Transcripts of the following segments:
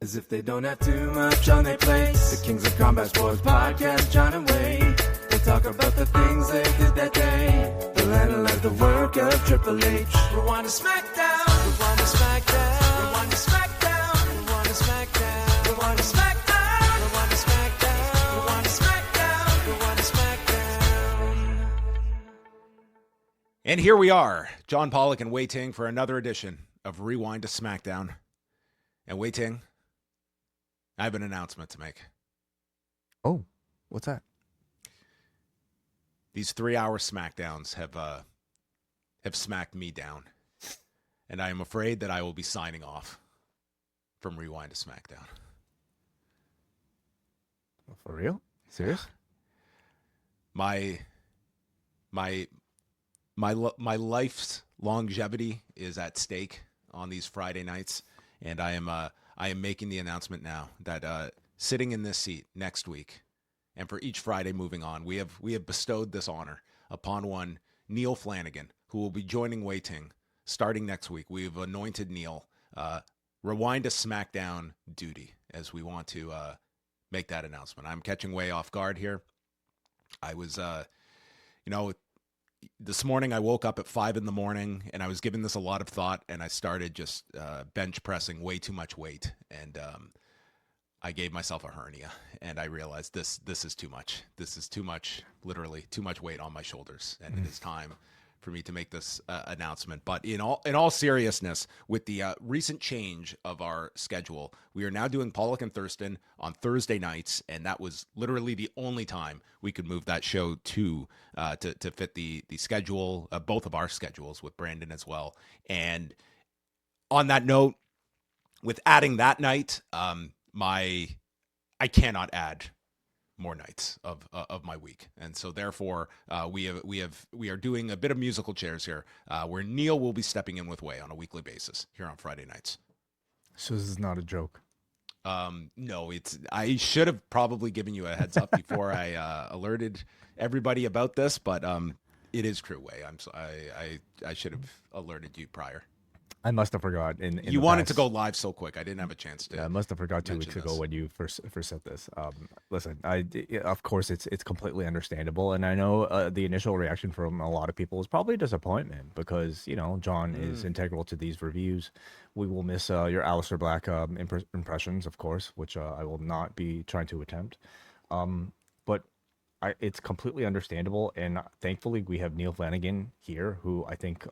As if they don't have too much on their plates. The Kings of Combat Sports Podcast, John and Wade. They talk about the things they did that day. They'll analyze the work of Triple H. Rewind-A-SmackDown. Rewind-A-SmackDown. Rewind-A-SmackDown. Rewind-A-SmackDown. Rewind-A-SmackDown. Rewind-A-SmackDown. Rewind-A-SmackDown. Rewind-A-SmackDown. And here we are, John Pollock and Wai Ting for another edition of Rewind-A-SmackDown. And Wai Ting, I have an announcement to make. Oh, what's that? These 3-hour SmackDowns have smacked me down. And I am afraid that I will be signing off from Rewind-A-SmackDown. For real? Serious? My life's longevity is at stake on these Friday nights, and I am making the announcement now that sitting in this seat next week, and for each Friday moving on, we have bestowed this honor upon one Neil Flanagan, who will be joining Wai Ting starting next week. We've anointed Neil Rewind-A-SmackDown duty as we want to make that announcement. I'm catching Wai off guard here. I was, this morning I woke up at 5 a.m. and I was giving this a lot of thought, and I started just bench pressing way too much weight, and I gave myself a hernia, and I realized this is too much. This is too much, literally too much weight on my shoulders, and it is time for me to make this announcement. But in all seriousness, with the recent change of our schedule, we are now doing Pollock and Thurston on Thursday nights, and that was literally the only time we could move that show to fit the schedule, both of our schedules with Brandon as well. And on that note, with adding that night, I cannot add more nights of my week, and so therefore we are doing a bit of musical chairs here, where Neil will be stepping in with Wai on a weekly basis here on Friday nights. So this is not a joke. No, I should have probably given you a heads up before I alerted everybody about this, but it is true, Wai. I should have alerted you prior. I must have forgot. You wanted to go live so quick. I didn't have a chance to. Yeah, I must have forgot 2 weeks ago when you first said this. Listen, of course it's completely understandable, and I know the initial reaction from a lot of people is probably disappointment because John is integral to these reviews. We will miss your Aleister Black impressions, of course, which I will not be trying to attempt. But it's completely understandable, and thankfully we have Neil Flanagan here, who I think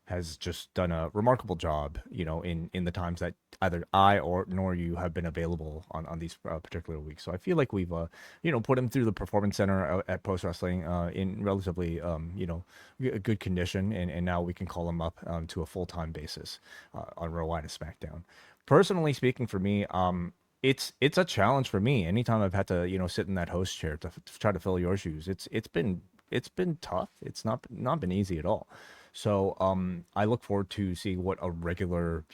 has just done a remarkable job, in the times that either I nor you have been available on these particular weeks. So I feel like we've, put him through the Performance Center at Post Wrestling in relatively, good condition, and now we can call him up to a full-time basis on Rewind-A-SmackDown. Personally speaking, for me, it's a challenge for me. Anytime I've had to, sit in that host chair to try to fill your shoes, it's been tough. It's not been easy at all. So I look forward to seeing what a regular,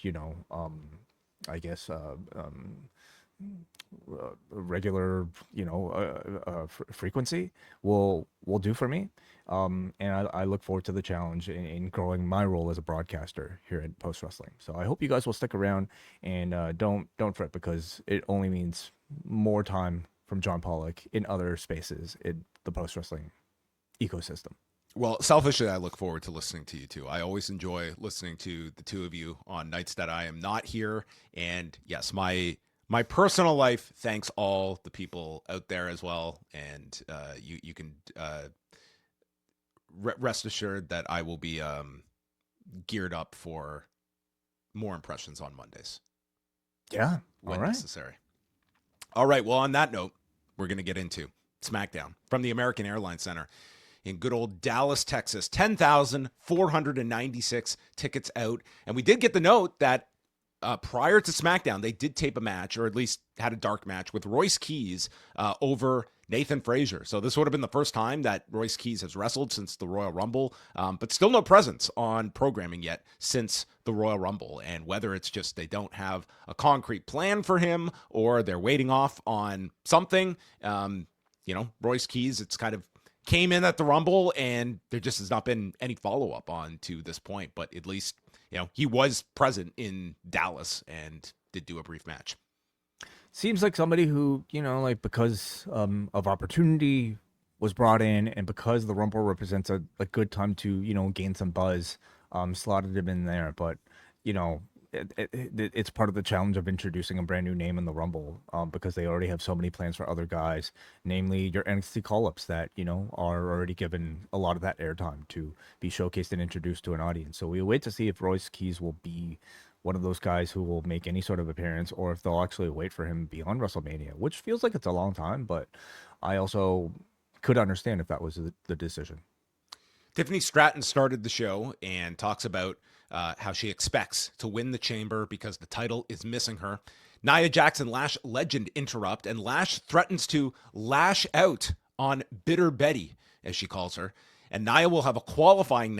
frequency will do for me. And I look forward to the challenge in growing my role as a broadcaster here at Post Wrestling. So I hope you guys will stick around and don't fret, because it only means more time from John Pollock in other spaces in the Post Wrestling ecosystem. Well, selfishly, I look forward to listening to you too. I always enjoy listening to the two of you on nights that I am not here. And yes, my personal life thanks all the people out there as well. And you can rest assured that I will be geared up for more impressions on Mondays. Yeah, when necessary. All right. Well, on that note, we're going to get into SmackDown from the American Airlines Center in good old Dallas, Texas. 10,496 tickets out. And we did get the note that prior to SmackDown, they did tape a match, or at least had a dark match with Royce Keys over Nathan Frazier. So this would have been the first time that Royce Keys has wrestled since the Royal Rumble, but still no presence on programming yet since the Royal Rumble. And whether it's just they don't have a concrete plan for him or they're waiting off on something, Royce Keys, it's kind of came in at the Rumble, and there just has not been any follow-up on to this point. But at least, he was present in Dallas, and did do a brief match. Seems like somebody who, you know, like because of opportunity was brought in, and because the Rumble represents a good time to, you know, gain some buzz, slotted him in there. But, you know, it's part of the challenge of introducing a brand new name in the Rumble, because they already have so many plans for other guys, namely your NXT call-ups that, you know, are already given a lot of that airtime to be showcased and introduced to an audience. So we wait to see if Royce Keys will be one of those guys who will make any sort of appearance, or if they'll actually wait for him beyond WrestleMania, which feels like it's a long time, but I also could understand if that was the decision. Tiffany Stratton started the show and talks about how she expects to win the Chamber because the title is missing her. Nia Jax and Lash Legend interrupt, and Lash threatens to lash out on Bitter Betty, as she calls her. And Nia will have a qualifying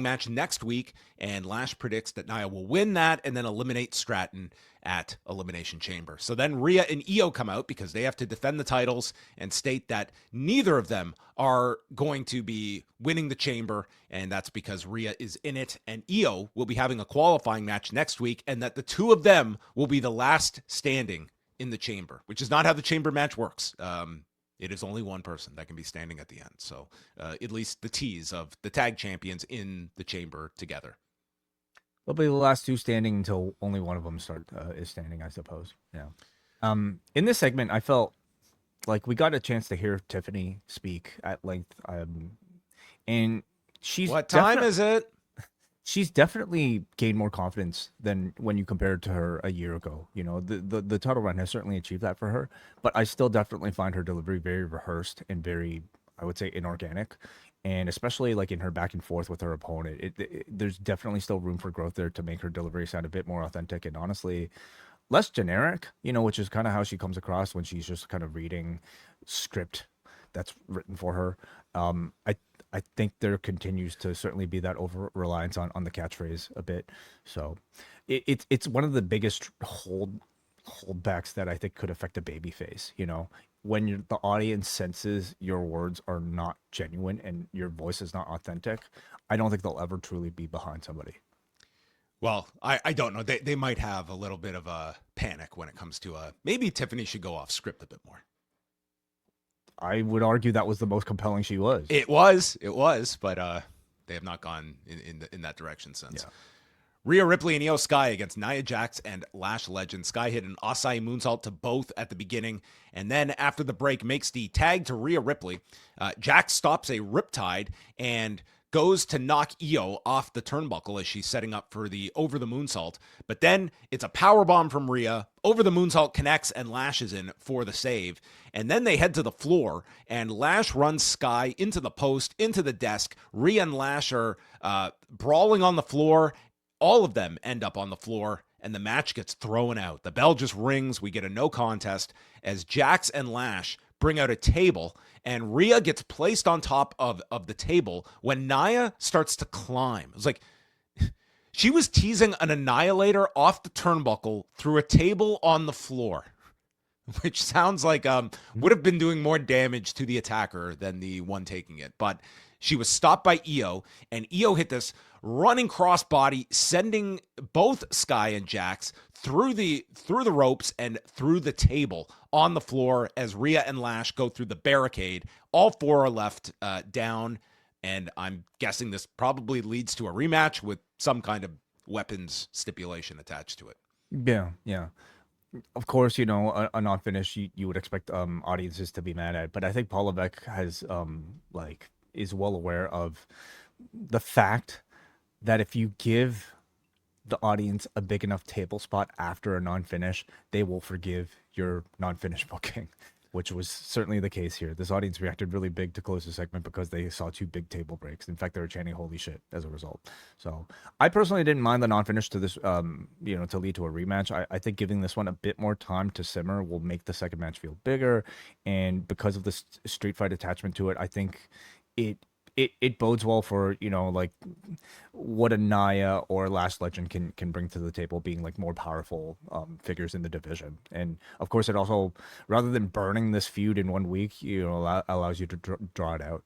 match next week, and Lash predicts that Nia will win that and then eliminate Stratton at Elimination Chamber. So then Rhea and Io come out because they have to defend the titles and state that neither of them are going to be winning the Chamber, and that's because Rhea is in it, and Io will be having a qualifying match next week, and that the two of them will be the last standing in the Chamber, which is not how the Chamber match works. It is only one person that can be standing at the end. So at least the tease of the tag champions in the Chamber together. They'll be the last two standing until only one of them is standing, I suppose. Yeah. In this segment, I felt like we got a chance to hear Tiffany speak at length. And she's what time is it? She's definitely gained more confidence than when you compared to her a year ago. You know, the title run has certainly achieved that for her, but I still definitely find her delivery very rehearsed and very, I would say, inorganic. And especially like in her back and forth with her opponent, there's definitely still room for growth there to make her delivery sound a bit more authentic and honestly less generic, you know, which is kind of how she comes across when she's just kind of reading script that's written for her. I think there continues to certainly be that over reliance on the catchphrase a bit. So it's one of the biggest holdbacks that I think could affect a baby face, you know, when the audience senses your words are not genuine and your voice is not authentic. I don't think they'll ever truly be behind somebody. Well, I don't know. They might have a little bit of a panic when it comes to maybe Tiffany should go off script a bit more. I would argue that was the most compelling she was. It was, but they have not gone in that direction since. Yeah. Rhea Ripley and IYO SKY against Nia Jax and Lash Legend. Sky hit an Asai moonsault to both at the beginning, and then after the break makes the tag to Rhea Ripley. Jax stops a riptide and goes to knock Io off the turnbuckle as she's setting up for the over the moonsault. But then it's a powerbomb from Rhea. Over the moonsault connects and Lash is in for the save. And then they head to the floor and Lash runs Sky into the post, into the desk. Rhea and Lash are brawling on the floor. All of them end up on the floor and the match gets thrown out. The bell just rings. We get a no contest as Jax and Lash bring out a table, and Rhea gets placed on top of the table when Nia starts to climb. It was like she was teasing an annihilator off the turnbuckle through a table on the floor, which sounds like would have been doing more damage to the attacker than the one taking it. But she was stopped by Io, and Io hit this running crossbody, sending both Sky and Jax through the ropes and through the table on the floor as Rhea and Lash go through the barricade. All four are left down, and I'm guessing this probably leads to a rematch with some kind of weapons stipulation attached to it. Yeah. Of course, you know, a non-finish you would expect audiences to be mad at, but I think Paul Levesque has is well aware of the fact that if you give the audience a big enough table spot after a non-finish, they will forgive your non-finish booking, which was certainly the case here. This audience reacted really big to close the segment because they saw two big table breaks. In fact, they were chanting "Holy shit" as a result. So I personally didn't mind the non-finish to this, to lead to a rematch. I think giving this one a bit more time to simmer will make the second match feel bigger, and because of the street fight attachment to it, I think it bodes well for, you know, like what a Nia or Lash Legend can bring to the table, being like more powerful figures in the division. And of course, it also, rather than burning this feud in 1 week, you know, allows you to draw it out.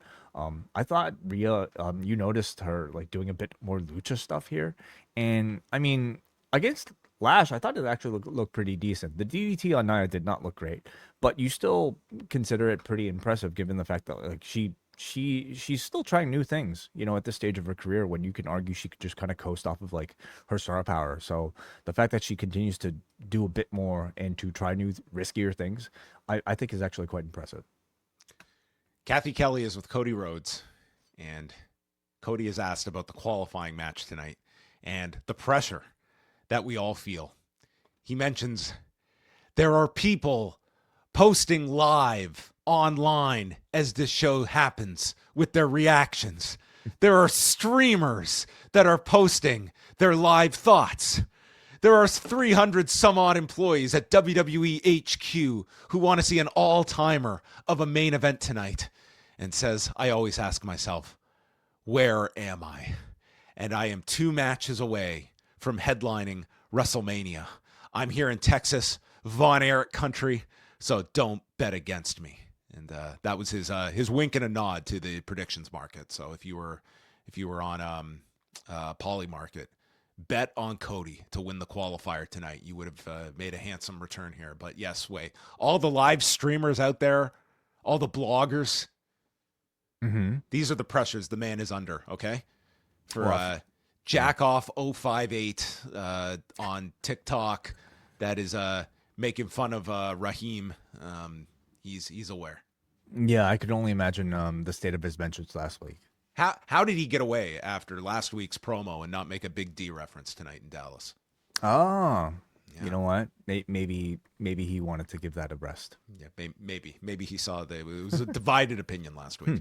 I thought Rhea, you noticed her like doing a bit more lucha stuff here, and I mean, against Lash, I thought it actually looked pretty decent. The DDT on Nia did not look great, but you still consider it pretty impressive given the fact that like she's still trying new things, at this stage of her career when you can argue she could just kind of coast off of like her star power. So the fact that she continues to do a bit more and to try new riskier things, I think is actually quite impressive. Kathy Kelly is with Cody Rhodes, and Cody is asked about the qualifying match tonight and the pressure that we all feel. He mentions there are people posting live online as this show happens with their reactions. There are streamers that are posting their live thoughts. There are 300 some odd employees at WWE HQ who want to see an all-timer of a main event tonight. And says, I always ask myself, where am I? And I am 2 matches away from headlining WrestleMania. I'm here in Texas, Von Erich country, so don't bet against me. And that was his wink and a nod to the predictions market. So if you were on Poly Market, bet on Cody to win the qualifier tonight. You would have made a handsome return here. But yes, Wai, all the live streamers out there, all the bloggers, these are the pressures the man is under, okay? For Jackoff058 on TikTok that is making fun of Raheem. He's aware. Yeah, I could only imagine the state of his mentions last week. How did he get away after last week's promo and not make a Big D reference tonight in Dallas? Oh, yeah. You know what? Maybe he wanted to give that a rest. Yeah, maybe he saw that it was a divided opinion last week.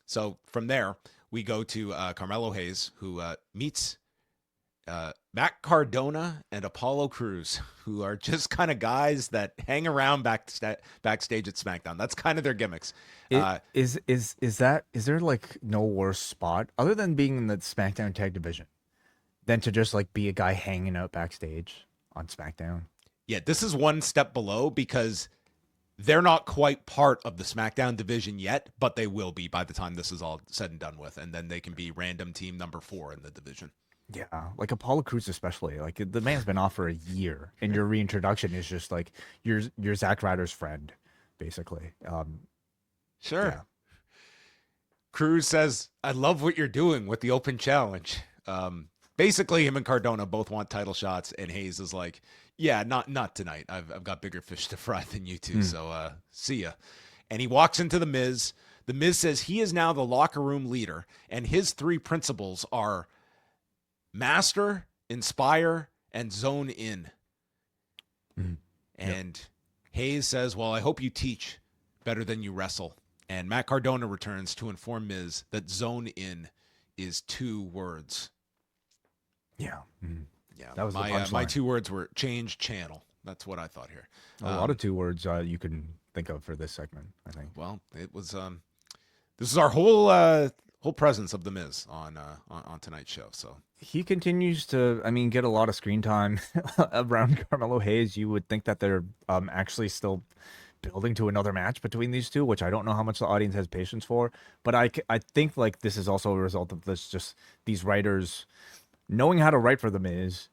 So from there, we go to Carmelo Hayes, who meets Matt Cardona and Apollo Crews, who are just kind of guys that hang around backstage at SmackDown. That's kind of their gimmicks. Is there like no worse spot other than being in the SmackDown tag division than to just like be a guy hanging out backstage on SmackDown? Yeah, this is one step below because they're not quite part of the SmackDown division yet, but they will be by the time this is all said and done with, and then they can be random team number 4 in the division. Yeah, like Apollo Crews especially. Like the man's been off for a year, and your reintroduction is just like you're Zack Ryder's friend, basically. Sure. Yeah. Crews says, "I love what you're doing with the open challenge." Basically, him and Cardona both want title shots, and Hayes is like, "Yeah, not tonight. I've got bigger fish to fry than you two. So see ya." And he walks into the Miz. The Miz says he is now the locker room leader, and his 3 principles are master, inspire, and zone in. And Hayes says, well, I hope you teach better than you wrestle. And Matt Cardona returns to inform Miz that zone in is 2 words. Yeah. Yeah. That was my 2 words were change channel. That's what I thought here. A lot of 2 words you can think of for this segment, I think. Well, it was this is our whole presence of the Miz on tonight's show. So he continues to, get a lot of screen time around Carmelo Hayes. You would think that they're actually still building to another match between these two, which I don't know how much the audience has patience for. But I think like this is also a result of this, just these writers knowing how to write for the Miz,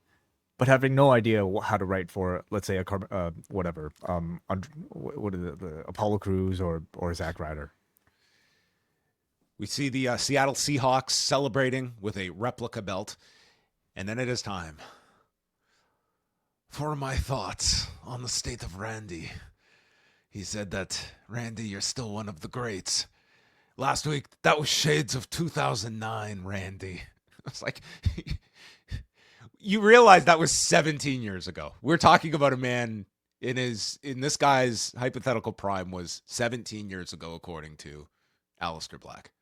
but having no idea how to write for, let's say, the Apollo Crews or Zack Ryder. We see the Seattle Seahawks celebrating with a replica belt. And then it is time for my thoughts on the state of Randy. He said that, Randy, you're still one of the greats. Last week, that was shades of 2009, Randy. It's like, you realize that was 17 years ago. We're talking about a man in this guy's hypothetical prime was 17 years ago, according to Aleister Black.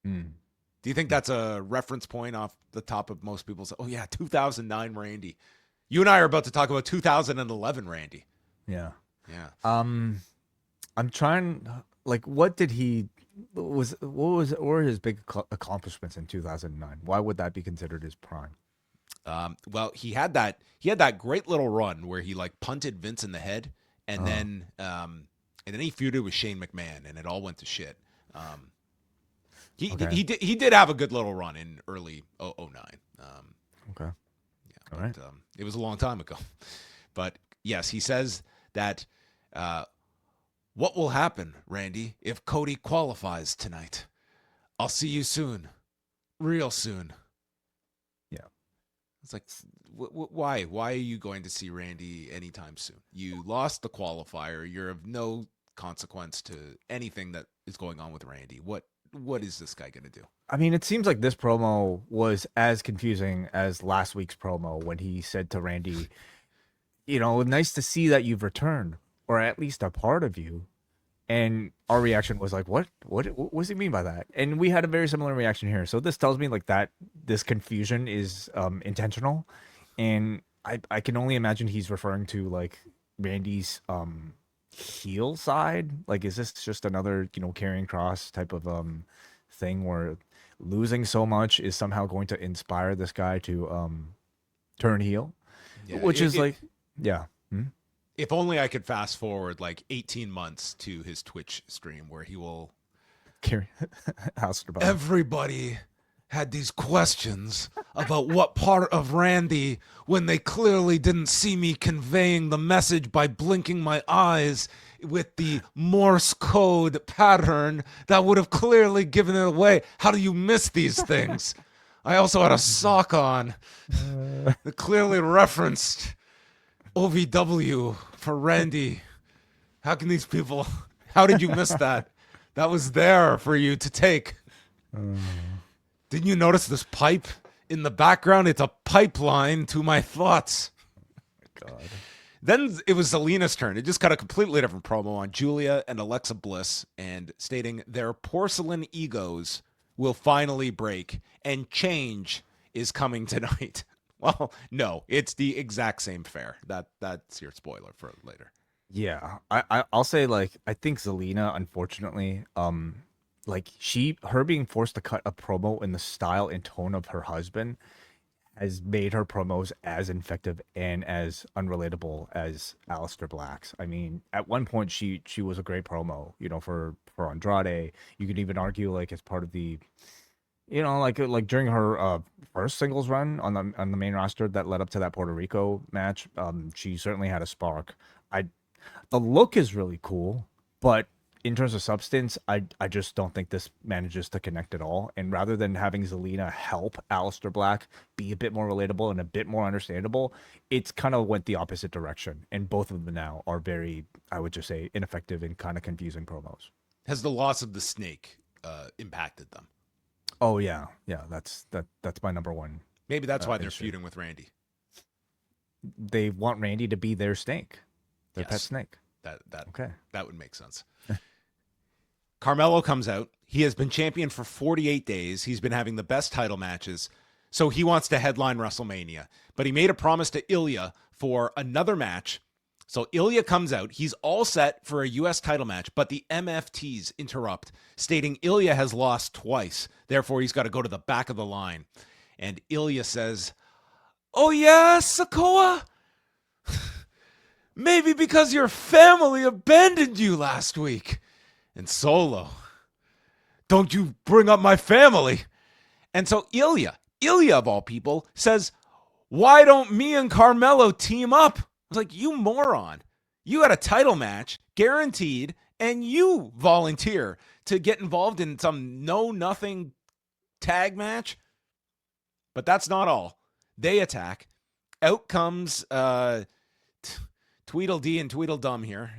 Do you think that's a reference point off the top of most people's? Oh yeah, 2009 Randy. You and I are about to talk about 2011 Randy. Yeah. Yeah. I'm trying. Like, what were his big accomplishments in 2009? Why would that be considered his prime? Well, he had that great little run where he like punted Vince in the head, and then he feuded with Shane McMahon, and it all went to shit. He did have a good little run in early 2009. Okay. But, right. it was a long time ago. But yes, he says that what will happen, Randy, if Cody qualifies tonight? I'll see you soon. Real soon. Yeah. It's like, why? Why are you going to see Randy anytime soon? You lost the qualifier. You're of no consequence to anything that is going on with Randy. What is this guy going to do? I mean, it seems like this promo was as confusing as last week's promo when he said to Randy, nice to see that you've returned, or at least a part of you. And our reaction was like, what does he mean by that? And we had a very similar reaction here. So this tells me like that this confusion is intentional. And I can only imagine he's referring to like Randy's heel side. Like, is this just another, carrying cross type of thing where losing so much is somehow going to inspire this guy to turn heel? Yeah, which is like, yeah. If only I could fast forward like 18 months to his Twitch stream where he will carry house. Everybody had these questions about what part of Randy when they clearly didn't see me conveying the message by blinking my eyes with the Morse code pattern that would have clearly given it away. How do you miss these things? I also had a sock on that clearly referenced OVW for Randy. How can these people, how did you miss that? That was there for you to take. Didn't you notice this pipe in the background? It's a pipeline to my thoughts. Oh my God. Then it was Zelina's turn. It just got a completely different promo on Julia and Alexa Bliss and stating their porcelain egos will finally break and change is coming tonight. Well, no, it's the exact same fare. That's your spoiler for later. Yeah, I'll say like I think Zelina, unfortunately, like her being forced to cut a promo in the style and tone of her husband has made her promos as ineffective and as unrelatable as Aleister Black's. I mean, at one point she was a great promo, for Andrade. You could even argue like as part of the, like during her first singles run on the main roster that led up to that Puerto Rico match, she certainly had a spark. The look is really cool, but in terms of substance, I just don't think this manages to connect at all. And rather than having Zelina help Aleister Black be a bit more relatable and a bit more understandable, it's kind of went the opposite direction. And both of them now are very, I would just say, ineffective and kind of confusing promos. Has the loss of the snake impacted them? Oh yeah, that's my number one. Maybe that's why they're feuding with Randy. They want Randy to be their snake, their pet snake. That would make sense. Carmelo comes out. He has been champion for 48 days. He's been having the best title matches. So he wants to headline WrestleMania. But he made a promise to Ilya for another match. So Ilya comes out. He's all set for a U.S. title match, but the MFTs interrupt, stating Ilya has lost twice. Therefore, he's got to go to the back of the line. And Ilya says, "Oh yeah, Sikoa? Maybe because your family abandoned you last week." And Solo, "Don't you bring up my family." And so Ilya of all people, says, "Why don't me and Carmelo team up?" I was like, you moron. You had a title match, guaranteed, and you volunteer to get involved in some know-nothing tag match? But that's not all. They attack. Out comes Tweedledee and Tweedledum here,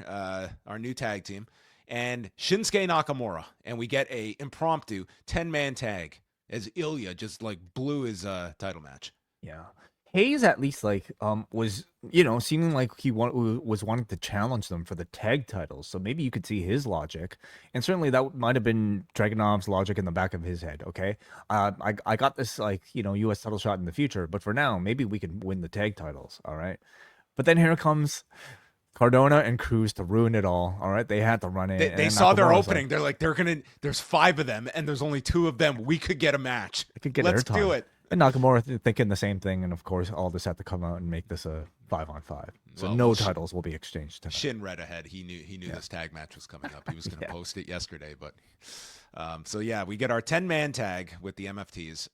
our new tag team, and Shinsuke Nakamura. And we get a impromptu 10-man tag as Ilya just like blew his title match. Yeah. Hayes at least like was seeming like he was wanting to challenge them for the tag titles, so maybe you could see his logic, and certainly that might have been Dragunov's logic in the back of his head. Okay, I got this like U.S. title shot in the future, but for now maybe we can win the tag titles. All right, but then here comes Cardona and Cruz to ruin it all. All right, they had to run it. They saw their opening. There's 5 of them, and there's only 2 of them. We could get a match. Let's do it. And Nakamura thinking the same thing, and of course, all this had to come out and make this a 5-on-5. So Well, no titles will be exchanged tonight. Shin read ahead. He knew this tag match was coming up. He was going to post it yesterday, but so yeah, we get our 10-man tag with the MFTs.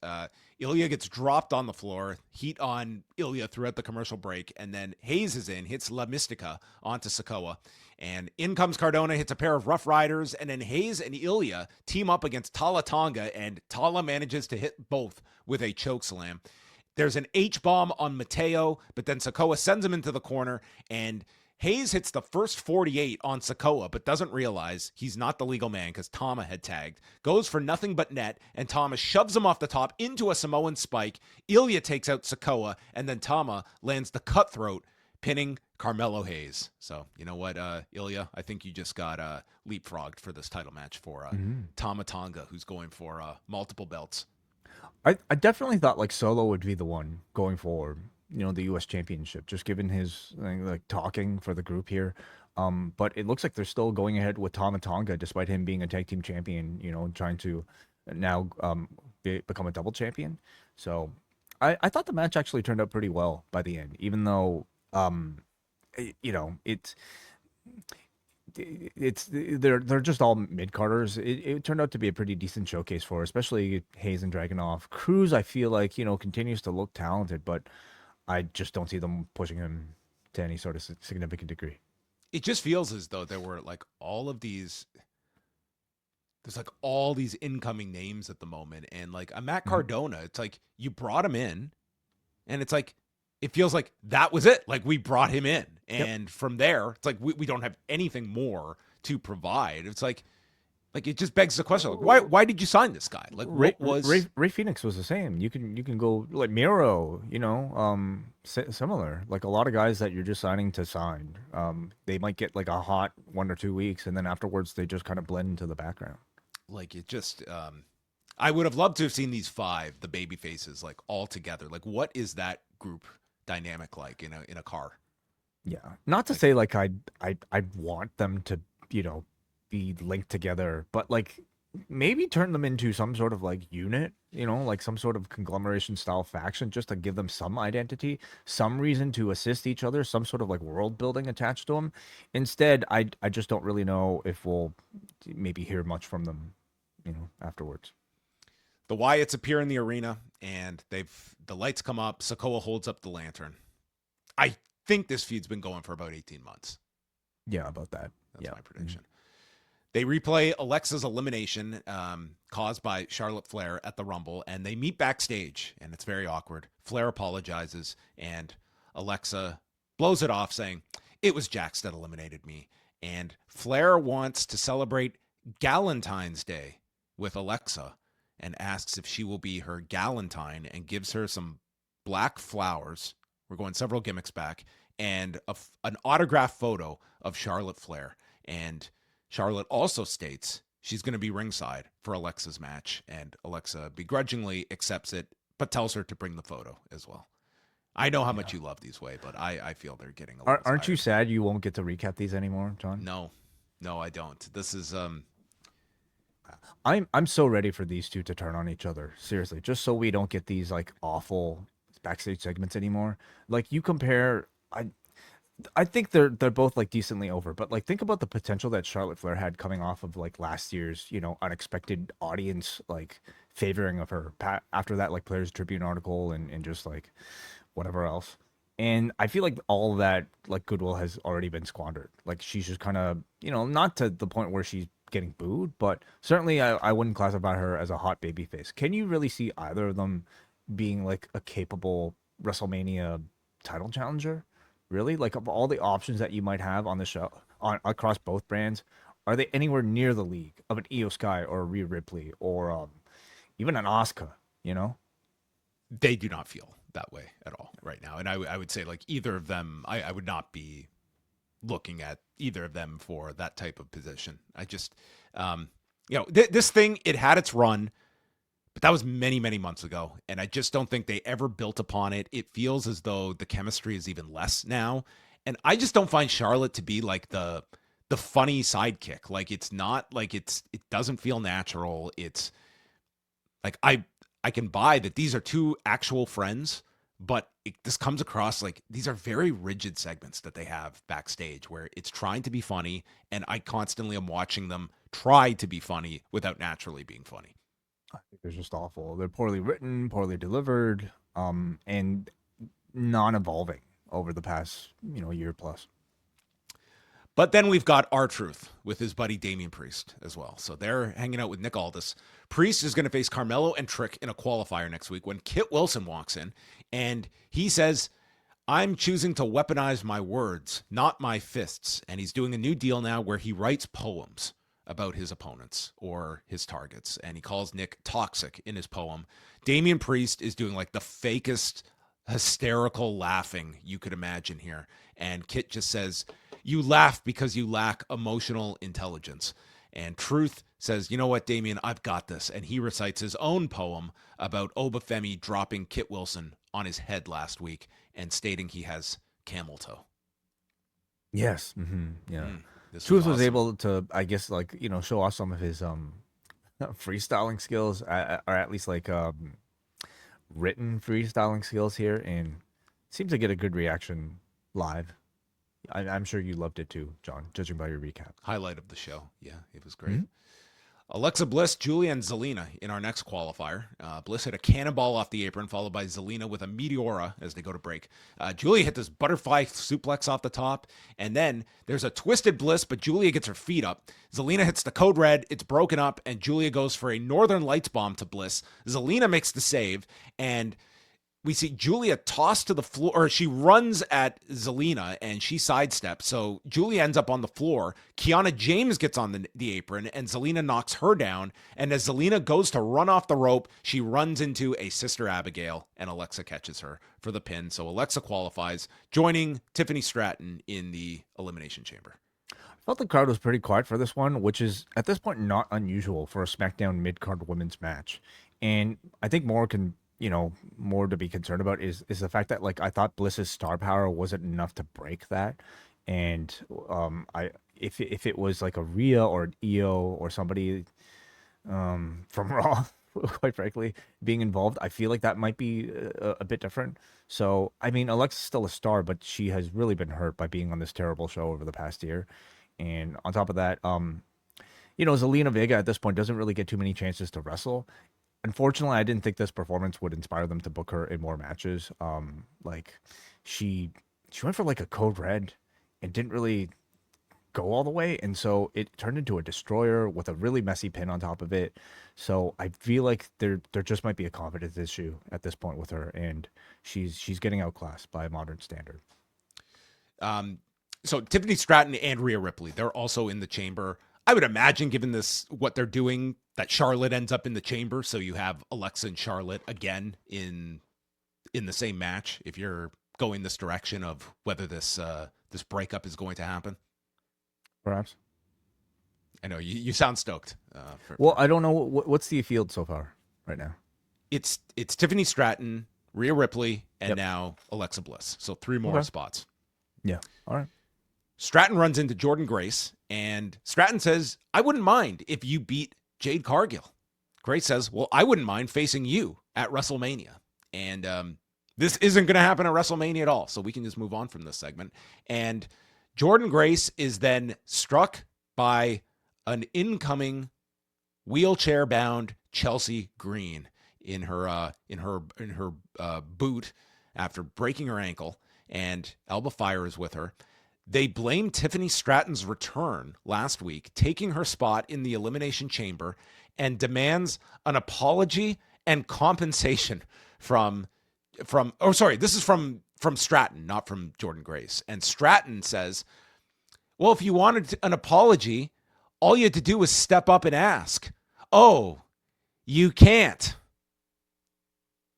Ilya gets dropped on the floor, heat on Ilya throughout the commercial break, and then Hayes is in, hits La Mystica onto Sikoa, and in comes Cardona, hits a pair of Rough Riders, and then Hayes and Ilya team up against Tala Tonga, and Tala manages to hit both with a chokeslam. There's an H-bomb on Mateo, but then Sikoa sends him into the corner, and Hayes hits the first 48 on Sikoa, but doesn't realize he's not the legal man because Tama had tagged. Goes for nothing but net, and Tama shoves him off the top into a Samoan spike. Ilya takes out Sikoa, and then Tama lands the cutthroat, pinning Carmelo Hayes. So, you know what, Ilya? I think you just got leapfrogged for this title match for Tama Tonga, who's going for multiple belts. I definitely thought like Solo would be the one going forward, you know, the U.S. Championship, just given his like talking for the group here. But it looks like they're still going ahead with Tama Tonga, despite him being a tag team champion, you know, trying to now become a double champion. So I thought the match actually turned out pretty well by the end, even though, you know, they're just all mid-carders. It turned out to be a pretty decent showcase for, especially Hayes and Dragunov. Cruz, I feel like, you know, continues to look talented, but I just don't see them pushing him to any sort of significant degree. It just feels as though there were like there's like all these incoming names at the moment. And like a Matt Cardona, it's like you brought him in and it's like, it feels like that was it. Like we brought him in. And from there, it's like we don't have anything more to provide. It's like it just begs the question, like, why did you sign this guy? Like Ray Phoenix was the same. You can go like Miro, you know, similar. Like a lot of guys that you're just signing to sign. They might get like a hot 1 or 2 weeks, and then afterwards they just kind of blend into the background. Like it just I would have loved to have seen these 5, the baby faces, like all together. Like what is that group dynamic like in a car? Yeah. Not to say like I want them to, you know, be linked together, but like maybe turn them into some sort of like unit, you know, like some sort of conglomeration style faction, just to give them some identity, some reason to assist each other, some sort of like world building attached to them. Instead, I just don't really know if we'll maybe hear much from them, you know, afterwards. The Wyatts appear in the arena, and the lights come up. Sikoa holds up the lantern. I think this feud's been going for about 18 months. Yeah, about that. That's my prediction. They replay Alexa's elimination caused by Charlotte Flair at the Rumble, and they meet backstage, and it's very awkward. Flair apologizes, and Alexa blows it off, saying, "It was Jax that eliminated me." And Flair wants to celebrate Galentine's Day with Alexa and asks if she will be her Galentine and gives her some black flowers. We're going several gimmicks back, and an autographed photo of Charlotte Flair. And Charlotte also states she's going to be ringside for Alexa's match, and Alexa begrudgingly accepts it, but tells her to bring the photo as well. I know how much you love these way, but I feel they're getting a little Aren't you sad you won't get to recap these anymore, John? No, I don't. This is I'm so ready for these two to turn on each other. Seriously, just so we don't get these like awful backstage segments anymore. Like you compare, I think they're both like decently over, but like think about the potential that Charlotte Flair had coming off of like last year's, you know, unexpected audience like favoring of her after that like Players Tribune article and just like whatever else. And I feel like all of that like goodwill has already been squandered. Like she's just kind of, you know, not to the point where she's getting booed, but certainly I wouldn't classify her as a hot baby face. Can you really see either of them being like a capable WrestleMania title challenger? Really? Like of all the options that you might have on the show across both brands, are they anywhere near the league of an IYO SKY or a Rhea Ripley or even an Asuka, you know? They do not feel that way at all right now. And I would say like either of them, I would not be looking at either of them for that type of position. I just, you know, this thing, it had its run, but that was many, many months ago. And I just don't think they ever built upon it. It feels as though the chemistry is even less now. And I just don't find Charlotte to be like the funny sidekick. Like it's not like it doesn't feel natural. It's like, I can buy that these are two actual friends, but this comes across like these are very rigid segments that they have backstage where it's trying to be funny, and I constantly am watching them try to be funny without naturally being funny. I think they're just awful. They're poorly written, poorly delivered, and non-evolving over the past, year plus. But then we've got R-Truth with his buddy Damian Priest as well. So they're hanging out with Nick Aldis. Priest is going to face Carmelo and Trick in a qualifier next week when Kit Wilson walks in. And he says, I'm choosing to weaponize my words, not my fists. And he's doing a new deal now where he writes poems about his opponents or his targets. And he calls Nick toxic in his poem. Damian Priest is doing like the fakest hysterical laughing you could imagine here. And Kit just says, you laugh because you lack emotional intelligence. And Truth says, you know what, Damian, I've got this. And he recites his own poem about Obafemi dropping Kit Wilson on his head last week and stating he has camel toe. Yes. Mm-hmm. Yeah. Truth was able to, I guess, like, show off some of his freestyling skills, or at least like written freestyling skills here, and seemed to get a good reaction live. I'm sure you loved it too, John, judging by your recap. Highlight of the show. Yeah, it was great. Mm-hmm. Alexa Bliss, Julia, and Zelina in our next qualifier. Bliss hit a cannonball off the apron, followed by Zelina with a Meteora as they go to break. Julia hit this butterfly suplex off the top, and then there's a twisted Bliss, but Julia gets her feet up. Zelina hits the code red, it's broken up, and Julia goes for a Northern Lights bomb to Bliss. Zelina makes the save, and we see Julia tossed to the floor, or she runs at Zelina and she sidesteps. So Julia ends up on the floor. Kiana James gets on the apron and Zelina knocks her down. And as Zelina goes to run off the rope, she runs into a Sister Abigail and Alexa catches her for the pin. So Alexa qualifies, joining Tiffany Stratton in the Elimination Chamber. I felt the crowd was pretty quiet for this one, which is at this point not unusual for a SmackDown mid-card women's match. And I think more to be concerned about is the fact that, like, I thought Bliss's star power wasn't enough to break that. And if it was like a Rhea or an IYO or somebody from Raw, quite frankly, being involved, I feel like that might be a bit different. So, I mean, Alexa's still a star, but she has really been hurt by being on this terrible show over the past year. And on top of that, Zelina Vega at this point doesn't really get too many chances to wrestle. Unfortunately, I didn't think this performance would inspire them to book her in more matches. Like she went for like a code red and didn't really go all the way, and so it turned into a destroyer with a really messy pin on top of it. So I feel like there just might be a confidence issue at this point with her, and she's getting outclassed by a modern standard. So Tiffany Stratton and Rhea Ripley, they're also in the chamber. I would imagine, given this what they're doing, that Charlotte ends up in the chamber, so you have Alexa and Charlotte again in the same match. If you're going this direction of whether this breakup is going to happen, perhaps. I know you sound stoked. Well, I don't know what's the field so far right now. It's Tiffany Stratton, Rhea Ripley, and now Alexa Bliss. So 3 more spots. Yeah. All right. Stratton runs into Jordynne Grace, and Stratton says, I wouldn't mind if you beat Jade Cargill. Grace says, well, I wouldn't mind facing you at WrestleMania. And this isn't going to happen at WrestleMania at all, so we can just move on from this segment. And Jordynne Grace is then struck by an incoming wheelchair-bound Chelsea Green in her boot after breaking her ankle, and Alba Fire is with her. They blame Tiffany Stratton's return last week, taking her spot in the Elimination Chamber, and demands an apology and compensation from this is from Stratton, not from Jordynne Grace. And Stratton says, well, if you wanted an apology, all you had to do was step up and ask. Oh, you can't.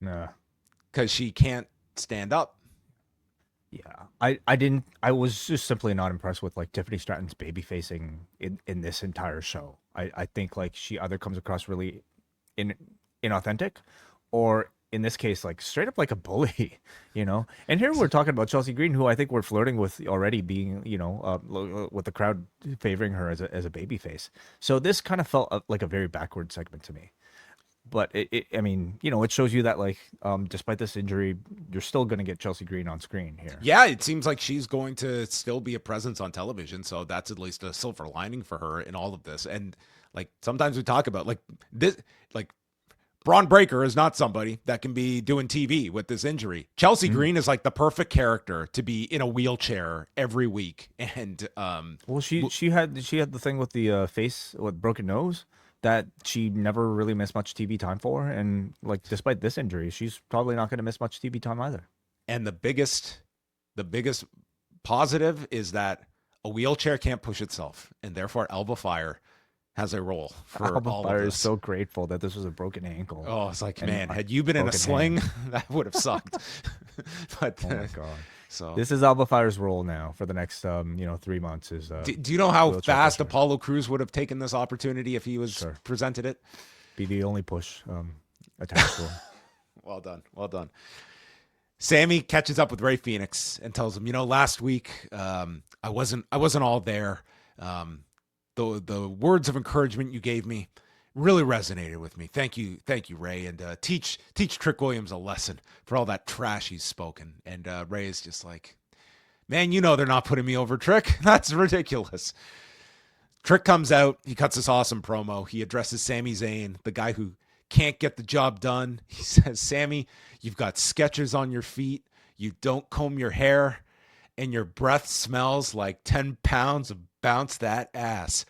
Nah. Because she can't stand up. Yeah, I was just simply not impressed with like Tiffany Stratton's baby facing in this entire show. I think like she either comes across really inauthentic, or in this case, like straight up like a bully, And here we're talking about Chelsea Green, who I think we're flirting with already, being, with the crowd favoring her as a baby face. So this kind of felt like a very backward segment to me. but I mean, it shows you that like, despite this injury, you're still going to get Chelsea Green on screen here. Yeah, it seems like she's going to still be a presence on television, so that's at least a silver lining for her in all of this. And like sometimes we talk about like this, like Braun Breaker is not somebody that can be doing TV with this injury. Chelsea Green is like the perfect character to be in a wheelchair every week. And well, she had the thing with the face with broken nose that she never really missed much TV time for, and like despite this injury, she's probably not going to miss much TV time either. And the biggest positive is that a wheelchair can't push itself, and therefore Alba Fire has a role for Alba all Fire of this. is so grateful that this was a broken ankle. Oh, it's like, man, had you been in a sling, that would have sucked. But oh my god. So this is Alba Fire's role now for the next 3 months. Is do you know how fast Apollo Crews would have taken this opportunity if he was presented it? Be the only push attached to him. Well done. Sami catches up with Rey Fénix and tells him, last week I wasn't all there. The words of encouragement you gave me really resonated with me. Thank you, Rey, and teach Trick Williams a lesson for all that trash he's spoken. And Rey is just like, man, they're not putting me over, Trick. That's ridiculous. Trick comes out. He cuts this awesome promo. He addresses Sami Zayn, the guy who can't get the job done. He says, Sami, you've got Skechers on your feet. You don't comb your hair, and your breath smells like 10 pounds of bounce that ass.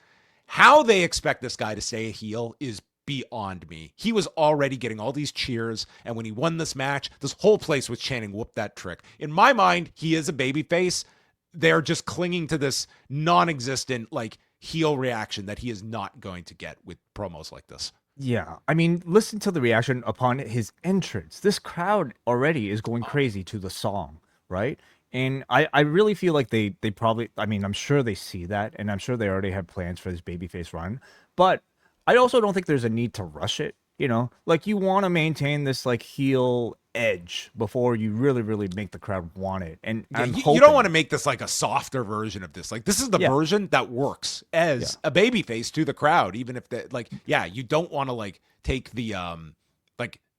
How they expect this guy to stay a heel is beyond me. He was already getting all these cheers, and when he won this match, this whole place was chanting, whoop that Trick. In my mind, he is a babyface. They're just clinging to this non-existent, like, heel reaction that he is not going to get with promos like this. Yeah, I mean, listen to the reaction upon his entrance. This crowd already is going crazy to the song, right? And I really feel like they probably, I mean, I'm sure they see that, and I'm sure they already have plans for this babyface run. But I also don't think there's a need to rush it, Like, you want to maintain this, like, heel edge before you really make the crowd want it. And you don't want to make this, like, a softer version of this. Like, this is the version that works as a babyface to the crowd, even if, you don't want to, like, take the,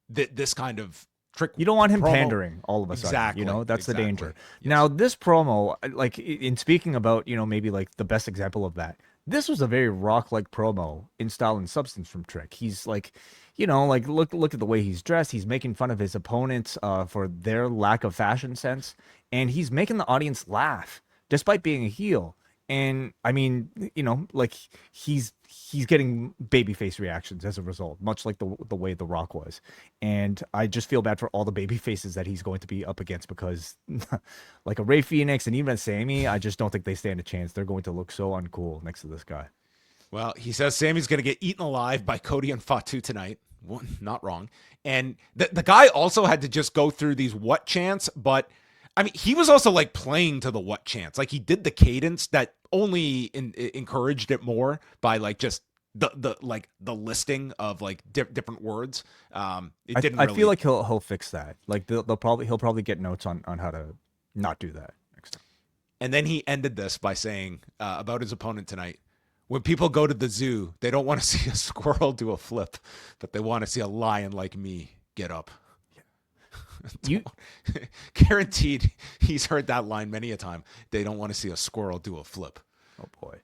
this kind of Trick. You don't want him promo. Pandering all of a sudden. Exactly. That's the danger. Yes. Now, this promo, like in speaking about, maybe like the best example of that, this was a very Rock-like promo in style and substance from Trick. He's like, like look at the way he's dressed. He's making fun of his opponents for their lack of fashion sense, and he's making the audience laugh despite being a heel. And I mean, like he's getting babyface reactions as a result, much like the way The Rock was. And I just feel bad for all the babyfaces that he's going to be up against, because like a Rey Fénix and even a Sami, I just don't think they stand a chance. They're going to look so uncool next to this guy. Well, he says Sami's going to get eaten alive by Cody and Fatu tonight. Well, not wrong. And the guy also had to just go through these what chants, but I mean, he was also like playing to the what chants. Like, he did the cadence that only encouraged it more by like just the listing of like different words. It didn't. I feel like he'll fix that. Like he'll probably get notes on how to not do that next time. And then he ended this by saying about his opponent tonight: when people go to the zoo, they don't want to see a squirrel do a flip, but they want to see a lion like me get up. You guaranteed he's heard that line many a time. They don't want to see a squirrel do a flip. Oh boy.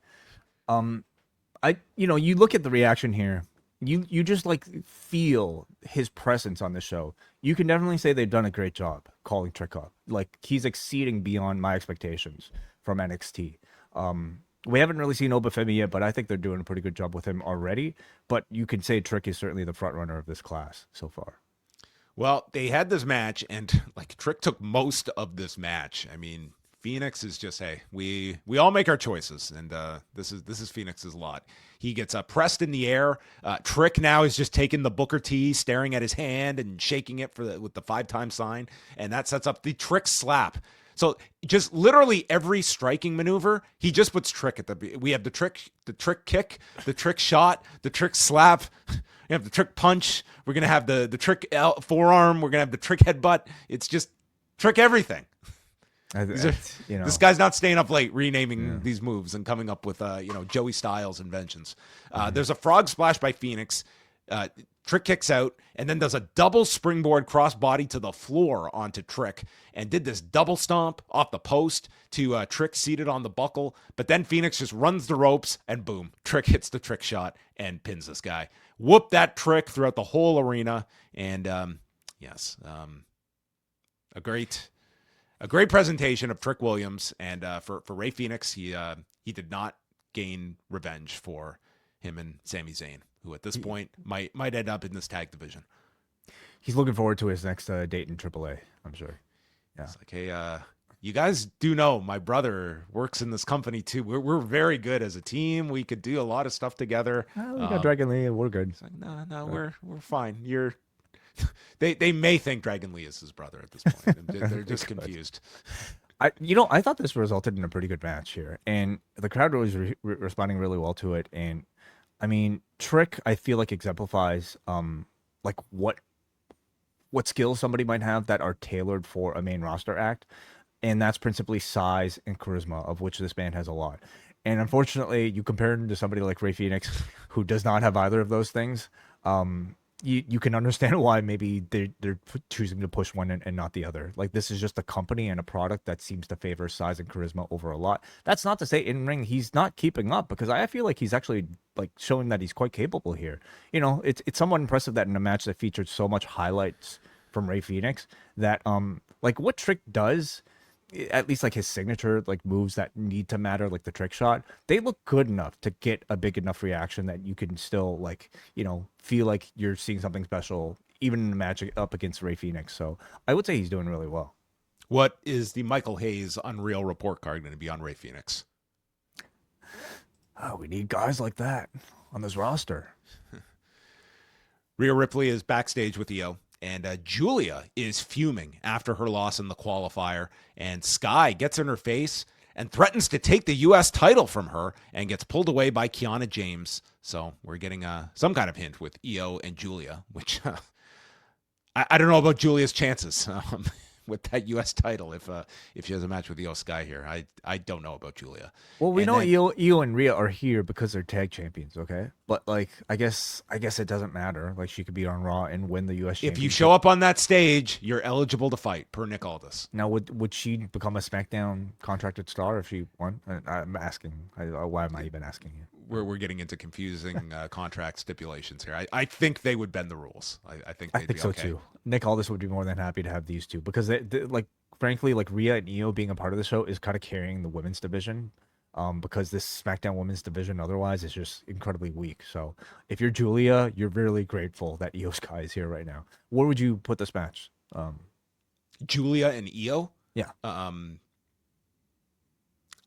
You look at the reaction here. You just like feel his presence on the show. You can definitely say they've done a great job calling Trick up. Like, he's exceeding beyond my expectations from NXT. We haven't really seen Obafemi yet, but I think they're doing a pretty good job with him already. But you can say Trick is certainly the front runner of this class so far. Well, they had this match, and like Trick took most of this match. I mean, Fénix is just, hey, we all make our choices, and this is Fénix's lot. He gets pressed in the air. Trick now is just taking the Booker T, staring at his hand and shaking it with the 5-time sign, and that sets up the Trick slap. So just literally every striking maneuver, he just puts Trick at we have the trick kick, the Trick shot, the Trick slap. We have the Trick punch. We're going to have the Trick forearm. We're going to have the Trick headbutt. It's just Trick everything. This guy's not staying up late renaming these moves and coming up with Joey Styles inventions. There's a frog splash by Fénix. Trick kicks out and then does a double springboard crossbody to the floor onto Trick and did this double stomp off the post to Trick seated on the buckle. But then Phoenix just runs the ropes and boom, Trick hits the trick shot and pins this guy. Whoop that Trick throughout the whole arena. And a great presentation of Trick Williams. And for Rey Fenix, he did not gain revenge for him and Sami Zayn, who at this point might end up in this tag division. He's looking forward to his next date in AAA, I'm sure. Yeah. It's like, hey, you guys do know my brother works in this company too. We're very good as a team. We could do a lot of stuff together. We got Dragon Lee. We're good. It's like, no, we're fine. They may think Dragon Lee is his brother at this point. They're just confused. I thought this resulted in a pretty good match here, and the crowd was responding really well to it. And I mean, Trick, I feel like exemplifies like what skills somebody might have that are tailored for a main roster act, and that's principally size and charisma, of which this man has a lot. And unfortunately, you compare him to somebody like Rey Fenix, who does not have either of those things. You can understand why maybe they're choosing to push one and not the other. Like, this is just a company and a product that seems to favor size and charisma over a lot. That's not to say in ring he's not keeping up, because I feel like he's actually like showing that he's quite capable here. You know, it's somewhat impressive that in a match that featured so much highlights from Rey Fenix that like what Trick does, at least like his signature like moves that need to matter, like the trick shot, they look good enough to get a big enough reaction that you can still, like, you know, feel like you're seeing something special even in a match up against Rey Fenix. So I would say he's doing really well. What is the Michael Hayes Unreal report card going to be on Rey Fenix? Oh, we need guys like that on this roster. Rhea Ripley is backstage with EO. And Julia is fuming after her loss in the qualifier. And Sky gets in her face and threatens to take the U.S. title from her and gets pulled away by Kiana James. So we're getting some kind of hint with EO and Julia, which I don't know about Julia's chances with that U.S. title if she has a match with IYO SKY here. I don't know about Julia. Well, we know IYO and Rhea are here because they're tag champions, okay? But like, I guess it doesn't matter. Like, she could be on Raw and win the U.S. championship. If you show up on that stage, you're eligible to fight, per Nick Aldis. Now, would she become a SmackDown contracted star if she won? I'm asking. Why am I even asking you? We're getting into confusing contract stipulations here. I think they would bend the rules. I think they'd be so okay. too. Nick Aldis would be more than happy to have these two, because they like, frankly, like Rhea and IYO being a part of the show is kind of carrying the women's division, because this SmackDown women's division otherwise is just incredibly weak. So if you're Julia, you're really grateful that IYO SKY is here right now. Where would you put this match? Julia and IYO? Yeah.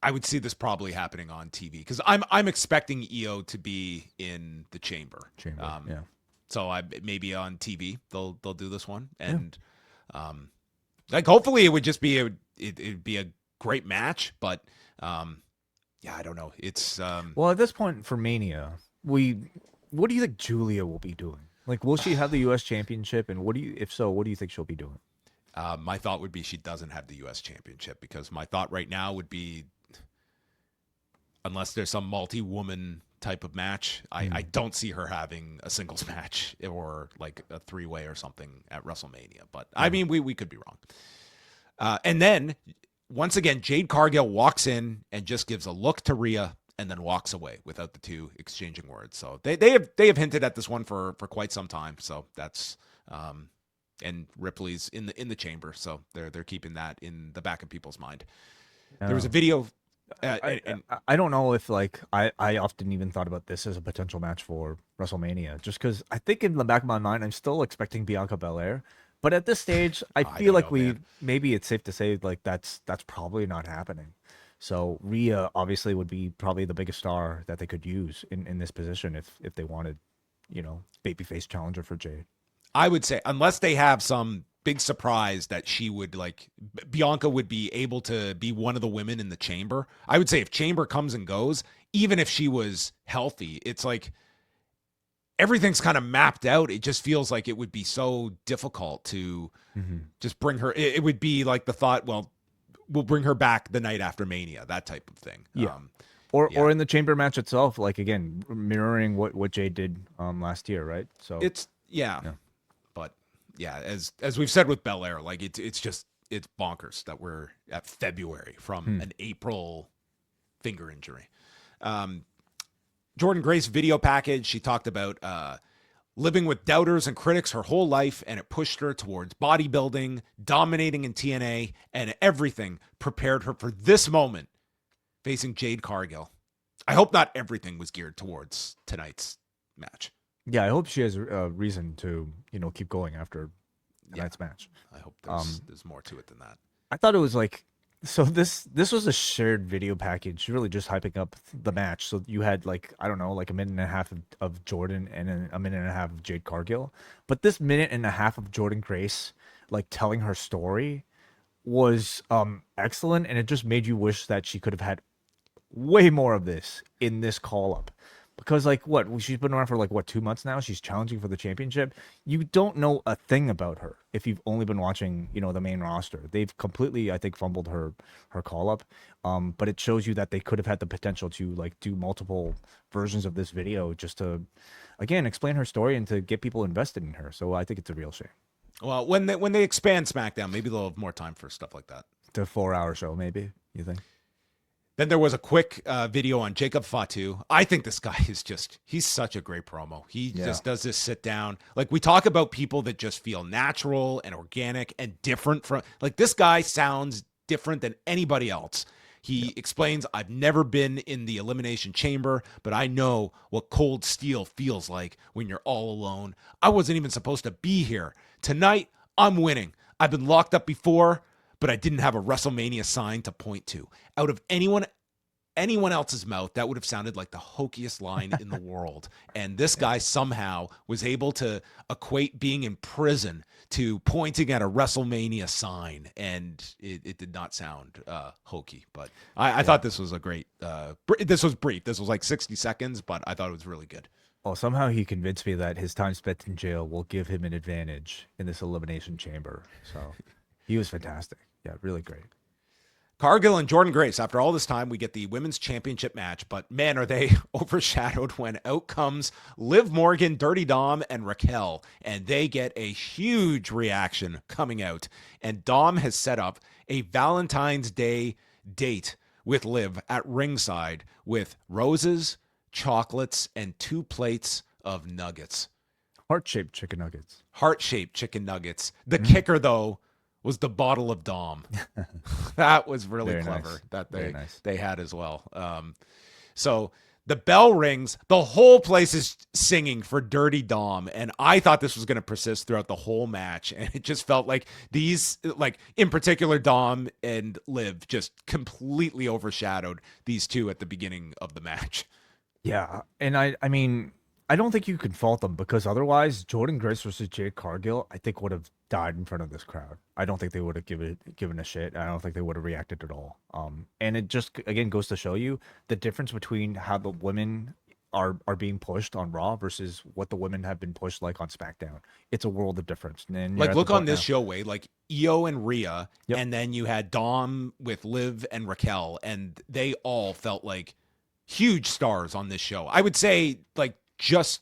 I would see this probably happening on TV, because I'm expecting IYO to be in the chamber. Yeah. So maybe on TV they'll do this one, and like hopefully it would just be it'd be a great match, but yeah, I don't know. It's well, at this point for Mania, what do you think Julia will be doing? Like, will she have the U.S. championship, and if so, what do you think she'll be doing? My thought would be she doesn't have the U.S. championship, because my thought right now would be, unless there's some multi-woman type of match, I don't see her having a singles match or like a three-way or something at WrestleMania. But I mean, we could be wrong. And then once again, Jade Cargill walks in and just gives a look to Rhea and then walks away without the two exchanging words. So they have hinted at this one for quite some time. So that's and Ripley's in the chamber, so they're keeping that in the back of people's mind. There was a video. I don't know if, like, I often even thought about this as a potential match for WrestleMania, just because I think in the back of my mind I'm still expecting Bianca Belair, but at this stage I feel like maybe it's safe to say like that's probably not happening. So Rhea obviously would be probably the biggest star that they could use in this position if they wanted, you know, babyface challenger for Jade. I would say, unless they have some big surprise that she would, like, Bianca would be able to be one of the women in the chamber. I would say if chamber comes and goes, even if she was healthy, it's like everything's kind of mapped out. It just feels like it would be so difficult to just bring her. It would be like the thought, well, we'll bring her back the night after Mania, that type of thing. Yeah. Or in the chamber match itself, like, again, mirroring what Jade did last year, right? So Yeah. Yeah. But yeah, as we've said with Belair, like it's bonkers that we're at February from an April finger injury. Jordynne Grace video package. She talked about living with doubters and critics her whole life, and it pushed her towards bodybuilding, dominating in TNA, and everything prepared her for this moment facing Jade Cargill. I hope not everything was geared towards tonight's match. Yeah, I hope she has a reason to, keep going after tonight's match. I hope there's more to it than that. I thought it was like, so this was a shared video package, really just hyping up the match. So you had like, I don't know, like a minute and a half of Jordynne and then a minute and a half of Jade Cargill. But this minute and a half of Jordynne Grace, like telling her story, was excellent, and it just made you wish that she could have had way more of this in this call up. Because she's been around for 2 months now. She's challenging for the championship. You don't know a thing about her if you've only been watching, the main roster. They've completely, I think, fumbled her call up. But it shows you that they could have had the potential to do multiple versions of this video just to, again, explain her story and to get people invested in her. So I think it's a real shame. Well, when they expand SmackDown, maybe they'll have more time for stuff like that. To a 4-hour show, maybe, you think? Then there was a quick video on Jacob Fatu. I think this guy he's such a great promo. He just does this sit down. Like, we talk about people that just feel natural and organic and different from, like, this guy sounds different than anybody else. He explains, I've never been in the Elimination Chamber, but I know what cold steel feels like when you're all alone. I wasn't even supposed to be here. Tonight, I'm winning. I've been locked up before, but I didn't have a WrestleMania sign to point to. Out of anyone else's mouth, that would have sounded like the hokiest line in the world. And this guy somehow was able to equate being in prison to pointing at a WrestleMania sign. And it did not sound hokey. But I thought this was a great, this was brief. This was like 60 seconds, but I thought it was really good. Well, somehow he convinced me that his time spent in jail will give him an advantage in this Elimination Chamber. So he was fantastic. Yeah, really great. Cargill and Jordynne Grace. After all this time, we get the women's championship match, but man, are they overshadowed when out comes Liv Morgan, Dirty Dom, and Raquel, and they get a huge reaction coming out. And Dom has set up a Valentine's Day date with Liv at ringside with roses, chocolates, and 2 plates of nuggets. Heart-shaped chicken nuggets. Heart-shaped chicken nuggets. The kicker, though, was the bottle of Dom. That was really Very clever. nice. That Very nice. they had as well. So the bell rings. The whole place is singing for Dirty Dom. And I thought this was going to persist throughout the whole match. And it just felt like these, like in particular, Dom and Liv just completely overshadowed these two at the beginning of the match. Yeah. And I mean, I don't think you can fault them, because otherwise Jordynne Grace versus Jade Cargill, I think, would have died in front of this crowd. I don't think they would have given a shit. I don't think they would have reacted at all. And it just, again, goes to show you the difference between how the women are being pushed on Raw versus what the women have been pushed like on SmackDown. It's a world of difference. And like, look on this show, Wade, like IYO and Rhea, and then you had Dom with Liv and Raquel, and they all felt like huge stars on this show. I would say like just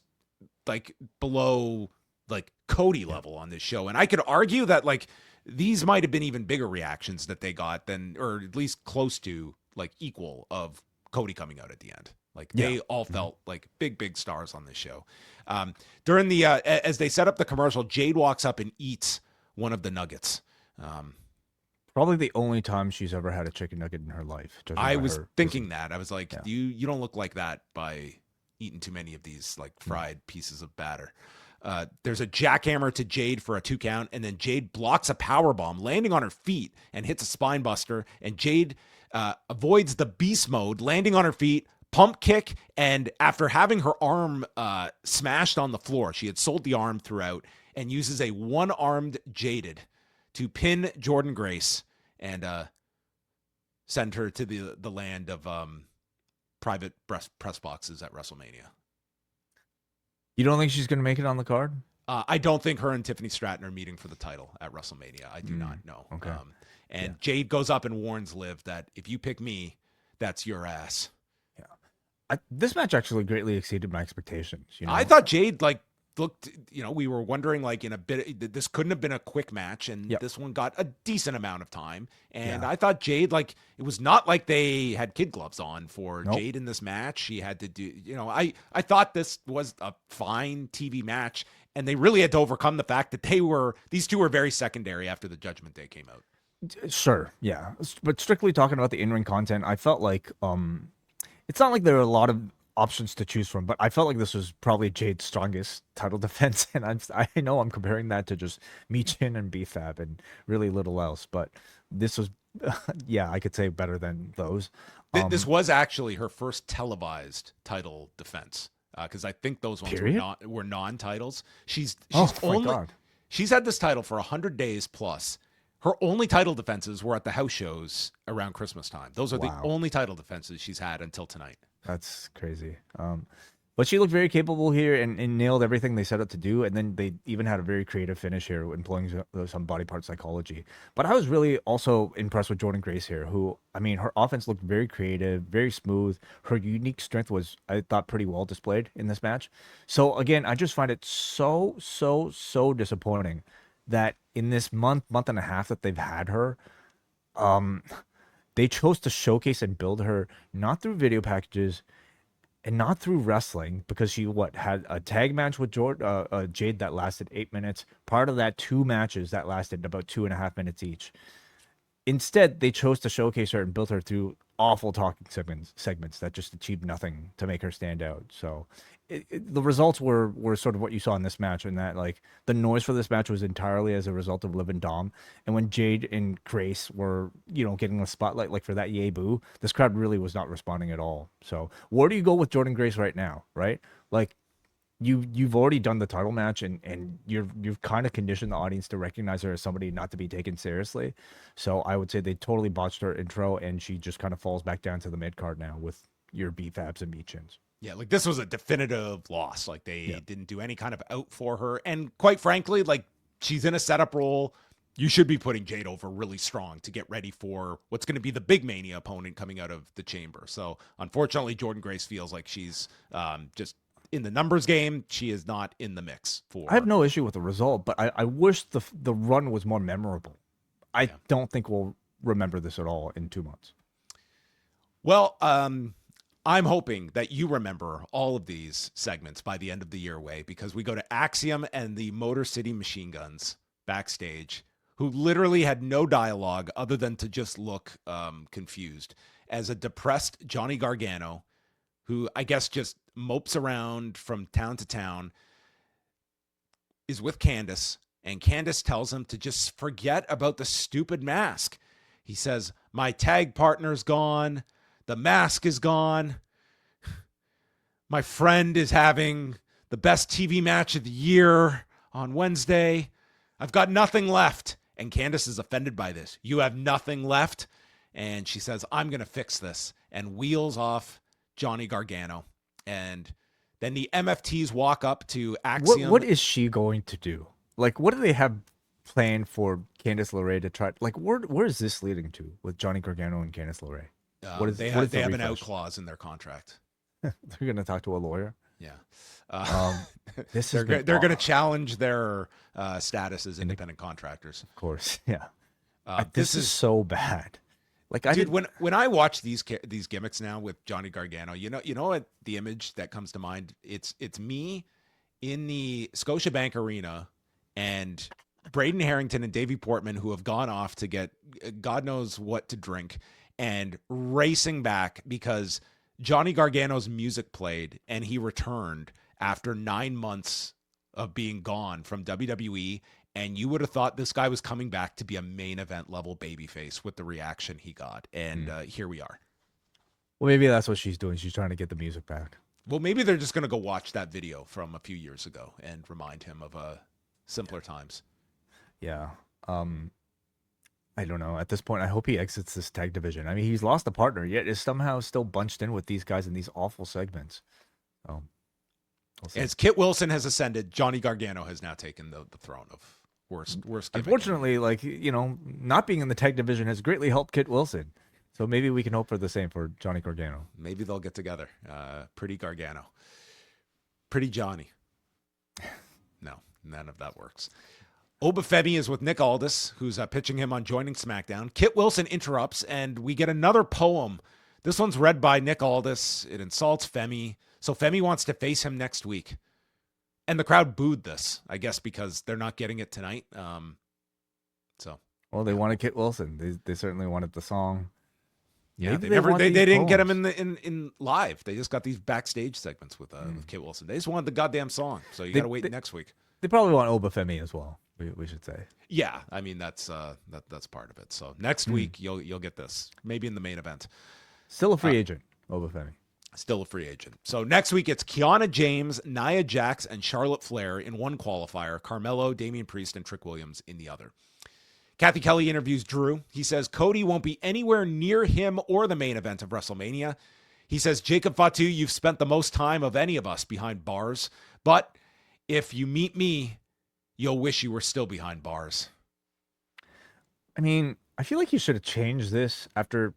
like below like Cody level on this show. And I could argue that like these might have been even bigger reactions that they got than, or at least close to like equal of Cody coming out at the end. Like they all felt like big stars on this show. During the, as they set up the commercial, Jade walks up and eats one of the nuggets. Probably the only time she's ever had a chicken nugget in her life. I was thinking that. I was like, you don't look like that by eating too many of these like fried pieces of batter. There's a jackhammer to Jade for a 2 count, and then Jade blocks a power bomb, landing on her feet and hits a spine buster. And Jade avoids the beast mode, landing on her feet, pump kick, and after having her arm smashed on the floor, she had sold the arm throughout, and uses a one-armed Jaded to pin Jordynne Grace and send her to the land of private press boxes at WrestleMania. You don't think she's going to make it on the card? I don't think her and Tiffany Stratton are meeting for the title at WrestleMania. I do not know. Okay. Jade goes up and warns Liv that if you pick me, that's your ass. Yeah. This match actually greatly exceeded my expectations. You know? I thought Jade like looked, we were wondering like in a bit, this couldn't have been a quick match, and this one got a decent amount of time. And I thought Jade, like, it was not like they had kid gloves on for Jade in this match. She had to do, I thought this was a fine TV match, and they really had to overcome the fact that these two were very secondary after the Judgment Day came out. Sure, yeah. But strictly talking about the in-ring content, I felt like it's not like there are a lot of options to choose from, but I felt like this was probably Jade's strongest title defense, and I know I'm comparing that to just Michin and BFAB and really little else, but this was, I could say better than those. This was actually her first televised title defense, because I think those ones were non-titles. She's had this title for 100 days plus. Her only title defenses were at the house shows around Christmas time. Those are the only title defenses she's had until tonight. That's crazy. But she looked very capable here and nailed everything they set out to do. And then they even had a very creative finish here, employing some body part psychology. But I was really also impressed with Jordynne Grace here, who, I mean, her offense looked very creative, very smooth. Her unique strength was, I thought, pretty well displayed in this match. So again, I just find it so disappointing that in this month and a half that they've had her, they chose to showcase and build her not through video packages and not through wrestling, because she had a tag match with Jade that lasted 8 minutes. Part of that, 2 matches that lasted about 2.5 minutes each. Instead, they chose to showcase her and build her through awful talking segments that just achieved nothing to make her stand out. So the results were sort of what you saw in this match, and that like the noise for this match was entirely as a result of Liv and Dom. And when Jade and Grace were, getting the spotlight, like for that yay boo, this crowd really was not responding at all. So where do you go with Jordynne Grace right now, right? Like you've already done the title match, and you've kind of conditioned the audience to recognize her as somebody not to be taken seriously. So I would say they totally botched her intro, and she just kind of falls back down to the mid card now with your BFABs and Meachins. Yeah, like this was a definitive loss. Like they didn't do any kind of out for her. And quite frankly, like she's in a setup role. You should be putting Jade over really strong to get ready for what's going to be the big Mania opponent coming out of the chamber. So unfortunately, Jordynne Grace feels like she's just in the numbers game. She is not in the mix for. I have no issue with the result, but I wish the run was more memorable. I don't think we'll remember this at all in 2 months. Well, I'm hoping that you remember all of these segments by the end of the year, Way, because we go to Axiom and the Motor City Machine Guns backstage, who literally had no dialogue other than to just look confused, as a depressed Johnny Gargano, who I guess just mopes around from town to town, is with Candice, and Candice tells him to just forget about the stupid mask. He says, "My tag partner's gone. The mask is gone. My friend is having the best TV match of the year on Wednesday. I've got nothing left." And Candice is offended by this. "You have nothing left?" And she says, "I'm going to fix this," and wheels off Johnny Gargano. And then the MFTs walk up to Axiom. What is she going to do? Like, what do they have planned for Candice LeRae to try? Like, where is this leading to with Johnny Gargano and Candice LeRae? They have an out clause in their contract. They're going to talk to a lawyer. Yeah. They're going to challenge their status as independent contractors. Of course. Yeah. This is so bad. Like, when I watch these gimmicks now with Johnny Gargano, you know what the image that comes to mind? It's me in the Scotiabank Arena, and Braden Harrington and Davey Portman, who have gone off to get God knows what to drink, and racing back because Johnny Gargano's music played and he returned after 9 months of being gone from WWE. And you would have thought this guy was coming back to be a main event level babyface with the reaction he got. And here we are. Well, maybe that's what she's doing. She's trying to get the music back. Well, maybe they're just going to go watch that video from a few years ago and remind him of simpler times. Yeah. I don't know. At this point, I hope he exits this tag division. I mean, he's lost a partner, yet is somehow still bunched in with these guys in these awful segments. We'll as Kit Wilson has ascended, Johnny Gargano has now taken the throne of worst. Unfortunately, not being in the tag division has greatly helped Kit Wilson. So maybe we can hope for the same for Johnny Gargano. Maybe they'll get together. Pretty Gargano. Pretty Johnny. No, none of that works. Obafemi is with Nick Aldis, who's pitching him on joining SmackDown. Kit Wilson interrupts, and we get another poem. This one's read by Nick Aldis. It insults Femi. So Femi wants to face him next week. And the crowd booed this, I guess, because they're not getting it tonight. Well, they wanted Kit Wilson. They certainly wanted the song. Yeah, they didn't get him in live. They just got these backstage segments with Kit Wilson. They just wanted the goddamn song. So you got to wait next week. They probably want Obafemi as well. We should say. Yeah, I mean that's part of it. So next week you'll get this, maybe in the main event. Still a free agent, Obafemi. Still a free agent. So next week it's Kiana James, Nia Jax, and Charlotte Flair in one qualifier. Carmelo, Damian Priest, and Trick Williams in the other. Kathy Kelly interviews Drew. He says Cody won't be anywhere near him or the main event of WrestleMania. He says, Jacob Fatu, you've spent the most time of any of us behind bars, but if you meet me, you'll wish you were still behind bars. I mean, I feel like you should have changed this after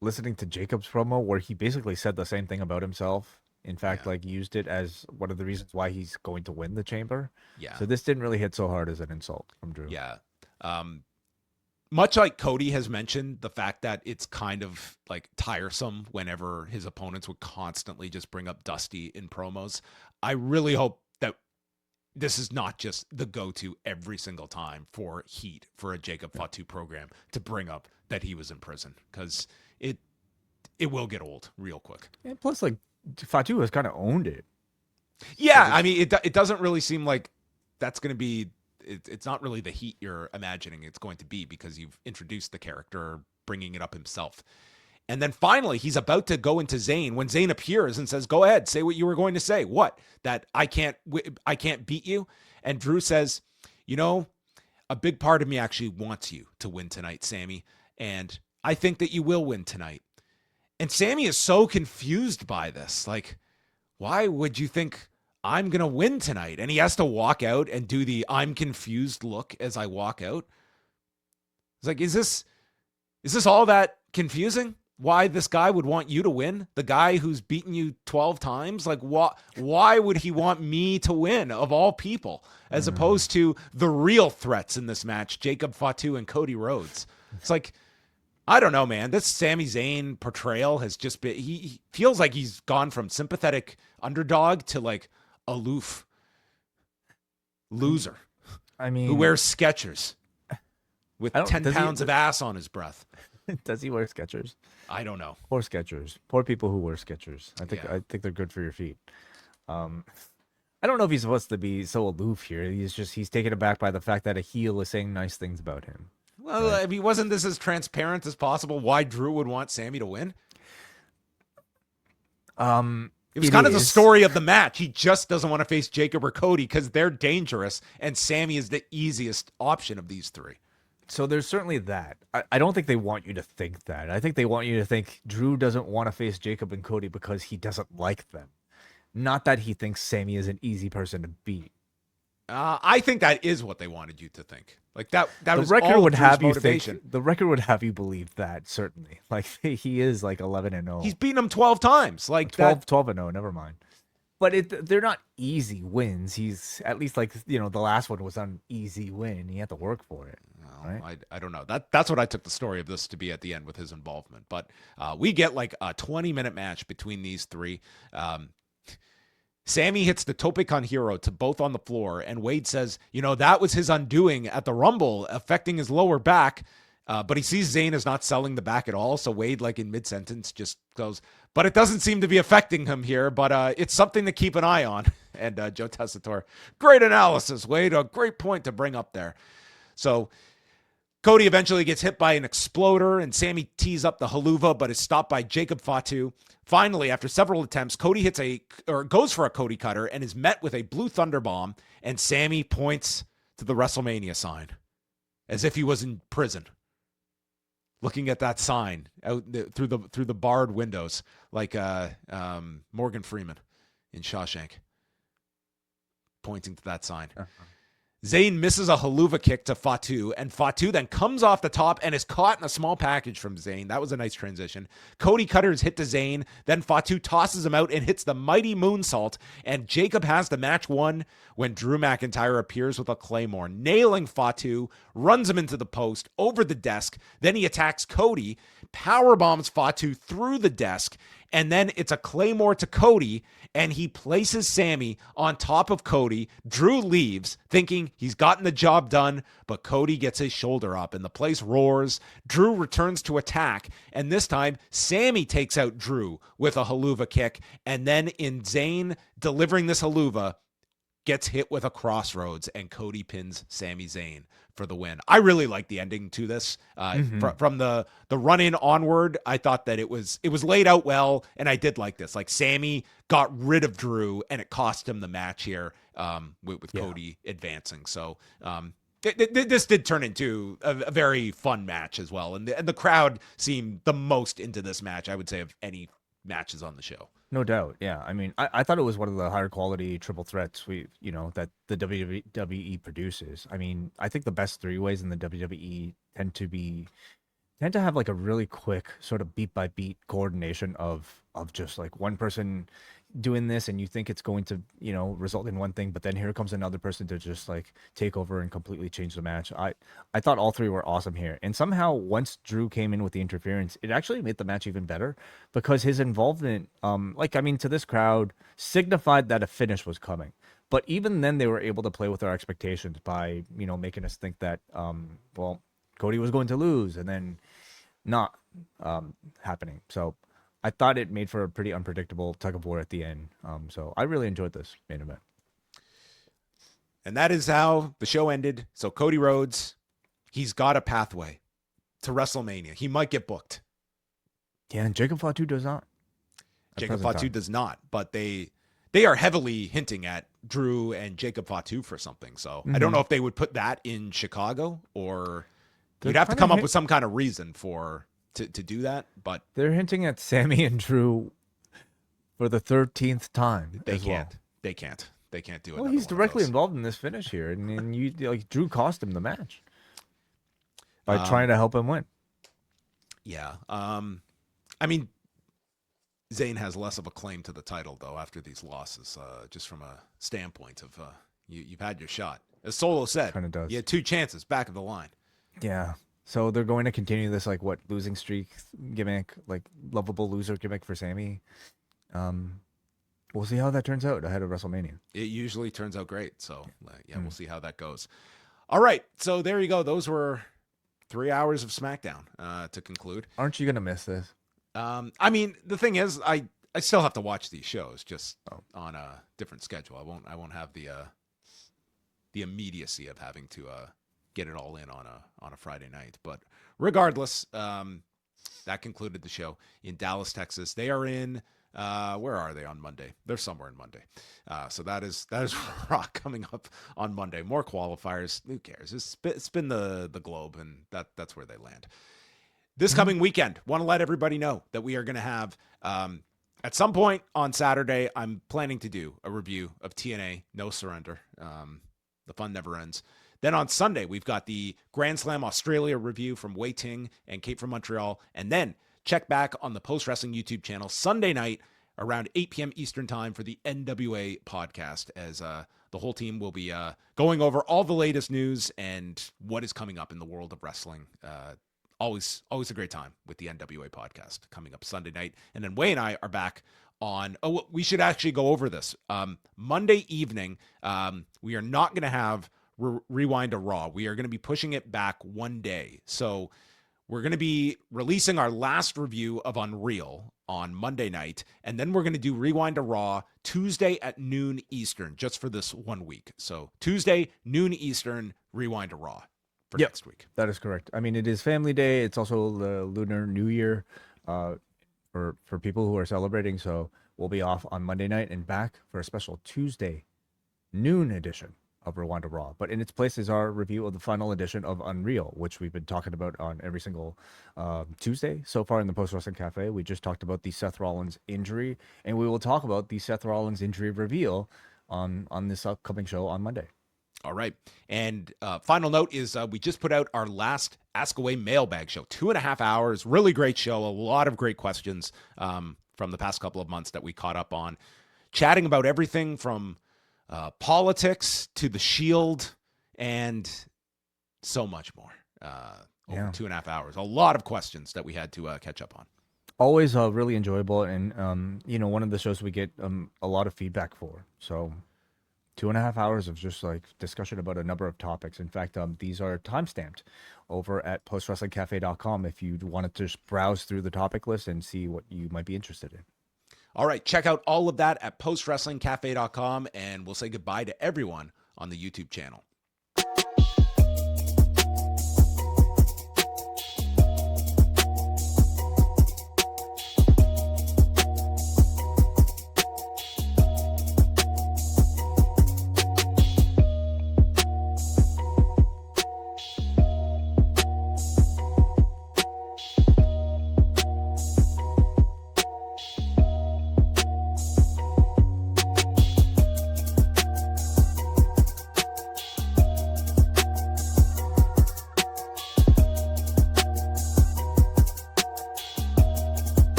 listening to Jacob's promo, where he basically said the same thing about himself. In fact, like used it as one of the reasons why he's going to win the chamber. Yeah. So this didn't really hit so hard as an insult from Drew. Yeah. Much like Cody has mentioned, the fact that it's kind of like tiresome whenever his opponents would constantly just bring up Dusty in promos. I really hope that this is not just the go-to every single time for heat for a Jacob Fatu program to bring up that he was in prison, because it will get old real quick. And plus, like, Fatu has kind of owned it. Yeah, I mean, it doesn't really seem like that's going to be. It's not really the heat you're imagining it's going to be, because you've introduced the character bringing it up himself. And then finally, he's about to go into Zayn when Zayn appears and says, go ahead, say what you were going to say. What? That I can't beat you? And Drew says, you know, a big part of me actually wants you to win tonight, Sami. And I think that you will win tonight. And Sami is so confused by this. Like, why would you think I'm going to win tonight? And he has to walk out and do the I'm confused look as I walk out. It's like, is this all that confusing? Why this guy would want you to win? The guy who's beaten you 12 times? Like, why would he want me to win, of all people, as opposed to the real threats in this match, Jacob Fatu and Cody Rhodes? It's like, I don't know, man. This Sami Zayn portrayal has just been, he feels like he's gone from sympathetic underdog to like aloof loser. I mean, who wears Skechers with 10 pounds of ass on his breath. Does he wear Skechers? I don't know. Poor Skechers. Poor people who wear Skechers. I think they're good for your feet. I don't know if he's supposed to be so aloof here. He's taken aback by the fact that a heel is saying nice things about him. Well, right? I mean, wasn't this as transparent as possible why Drew would want Sami to win? It was kind of the story of the match. He just doesn't want to face Jacob or Cody because they're dangerous, and Sami is the easiest option of these three. So there's certainly that. I don't think they want you to think that. I think they want you to think Drew doesn't want to face Jacob and Cody because he doesn't like them. Not that he thinks Sami is an easy person to beat. I think that is what they wanted you to think. Like that was the record all would Drew's have motivation. you think. The record would have you believe that, certainly. Like he is like 11-0. He's beaten him 12 times. Like 12-0. Never mind. But they're not easy wins. He's at least like, the last one was an easy win. He had to work for it. Right? I don't know. That's what I took the story of this to be at the end with his involvement. But we get like a 20-minute match between these three. Sami hits the Tope Con Hero to both on the floor, and Wade says, that was his undoing at the Rumble, affecting his lower back. But he sees Zayn is not selling the back at all. So Wade, like in mid-sentence, just goes, but it doesn't seem to be affecting him here, but it's something to keep an eye on. And Joe Tessitore, great analysis, Wade, a great point to bring up there. So Cody eventually gets hit by an exploder, and Sami tees up the haluva, but is stopped by Jacob Fatu. Finally, after several attempts, Cody goes for a Cody cutter and is met with a blue thunder bomb, and Sami points to the WrestleMania sign as if he was in prison, looking at that sign out through the barred windows, like Morgan Freeman in Shawshank, pointing to that sign. Zayn misses a haluva kick to Fatu, and Fatu then comes off the top and is caught in a small package from Zayn. That was a nice transition. Cody Cutter's hit to Zayn, then Fatu tosses him out and hits the mighty moonsault, and Jacob has the match won when Drew McIntyre appears with a Claymore, nailing Fatu, runs him into the post, over the desk, then he attacks Cody, powerbombs Fatu through the desk, and then it's a Claymore to Cody, and he places Sami on top of Cody. Drew leaves, thinking he's gotten the job done, but Cody gets his shoulder up, and the place roars. Drew returns to attack, and this time, Sami takes out Drew with a haluva kick, and then in Zayn delivering this haluva, gets hit with a crossroads, and Cody pins Sami Zayn for the win. I really like the ending to this. From the run-in onward, I thought that it was laid out well, and I did like this. Like, Sami got rid of Drew, and it cost him the match here with Cody advancing. So this did turn into a very fun match as well, and the crowd seemed the most into this match, I would say, of any matches on the show. No doubt. Yeah. I mean, I thought it was one of the higher quality triple threats that the WWE produces. I mean, I think the best three ways in the WWE tend to have like a really quick sort of beat by beat coordination of just like one person doing this, and you think it's going to, result in one thing, but then here comes another person to just like take over and completely change the match. I thought all three were awesome here. And somehow once Drew came in with the interference, it actually made the match even better because his involvement, to this crowd signified that a finish was coming. But even then they were able to play with our expectations by, making us think that, Cody was going to lose and then not happening. So I thought it made for a pretty unpredictable tug of war at the end. So I really enjoyed this main event. And that is how the show ended. So Cody Rhodes, he's got a pathway to WrestleMania. He might get booked. Yeah, and Jacob Fatu does not. Jacob Fatu does not, but they are heavily hinting at Drew and Jacob Fatu for something. So I don't know if they would put that in Chicago, or you'd have to come up with some kind of reason to do that, but they're hinting at Sami and Drew for the 13th time. They can't do it. Well, he's directly involved in this finish here, and you like Drew cost him the match by trying to help him win. Yeah. Zayn has less of a claim to the title though after these losses, just from a standpoint of you've had your shot. As Solo said, kind of does. You had two chances back of the line. Yeah. So they're going to continue this losing streak gimmick, like lovable loser gimmick for Sami. We'll see how that turns out ahead of WrestleMania. It usually turns out great. So we'll see how that goes. All right. So there you go. Those were 3 hours of SmackDown to conclude. Aren't you going to miss this? The thing is, I still have to watch these shows just on a different schedule. I won't have the immediacy of having to get it all in on a Friday night. But regardless, that concluded the show in Dallas, Texas. They are in where are they on Monday? They're somewhere in Monday. So that is Raw coming up on Monday. More qualifiers. Who cares? Spin the globe, and that's where they land. This coming weekend, want to let everybody know that we are going to have at some point on Saturday, I'm planning to do a review of TNA No Surrender. The fun never ends. Then on Sunday, we've got the Grand Slam Australia review from Wai Ting and Kate from Montreal. And then check back on the Post Wrestling YouTube channel Sunday night around 8 p.m. Eastern time for the NWA podcast, as the whole team will be going over all the latest news and what is coming up in the world of wrestling. Always a great time with the NWA podcast coming up Sunday night. And then Wai and I are back on, we should actually go over this. Monday evening, we are not going to have Rewind-A-Raw. We are going to be pushing it back one day. So we're going to be releasing our last review of Unreal on Monday night, and then we're going to do Rewind-A-Raw Tuesday at noon Eastern, just for this 1 week. So Tuesday, noon Eastern, Rewind-A-Raw for next week. That is correct. It is Family Day. It's also the Lunar New Year for people who are celebrating. So we'll be off on Monday night and back for a special Tuesday noon edition of Rewind-A-Raw. But in its place is our review of the final edition of Unreal, which we've been talking about on every single Tuesday so far in the Post Wrestling Cafe. We just talked about the Seth Rollins injury, and we will talk about the Seth Rollins injury reveal on this upcoming show on Monday. All right. And final note is we just put out our last Ask Away mailbag show, 2.5 hours, really great show, a lot of great questions from the past couple of months that we caught up on, chatting about everything from politics to the Shield and so much more. Over 2.5 hours, a lot of questions that we had to catch up on. Always really enjoyable, and one of the shows we get a lot of feedback for. So 2.5 hours of just like discussion about a number of topics. In fact, these are timestamped over at postwrestlingcafe.com if you wanted to just browse through the topic list and see what you might be interested in. All right, check out all of that at postwrestlingcafe.com, and we'll say goodbye to everyone on the YouTube channel.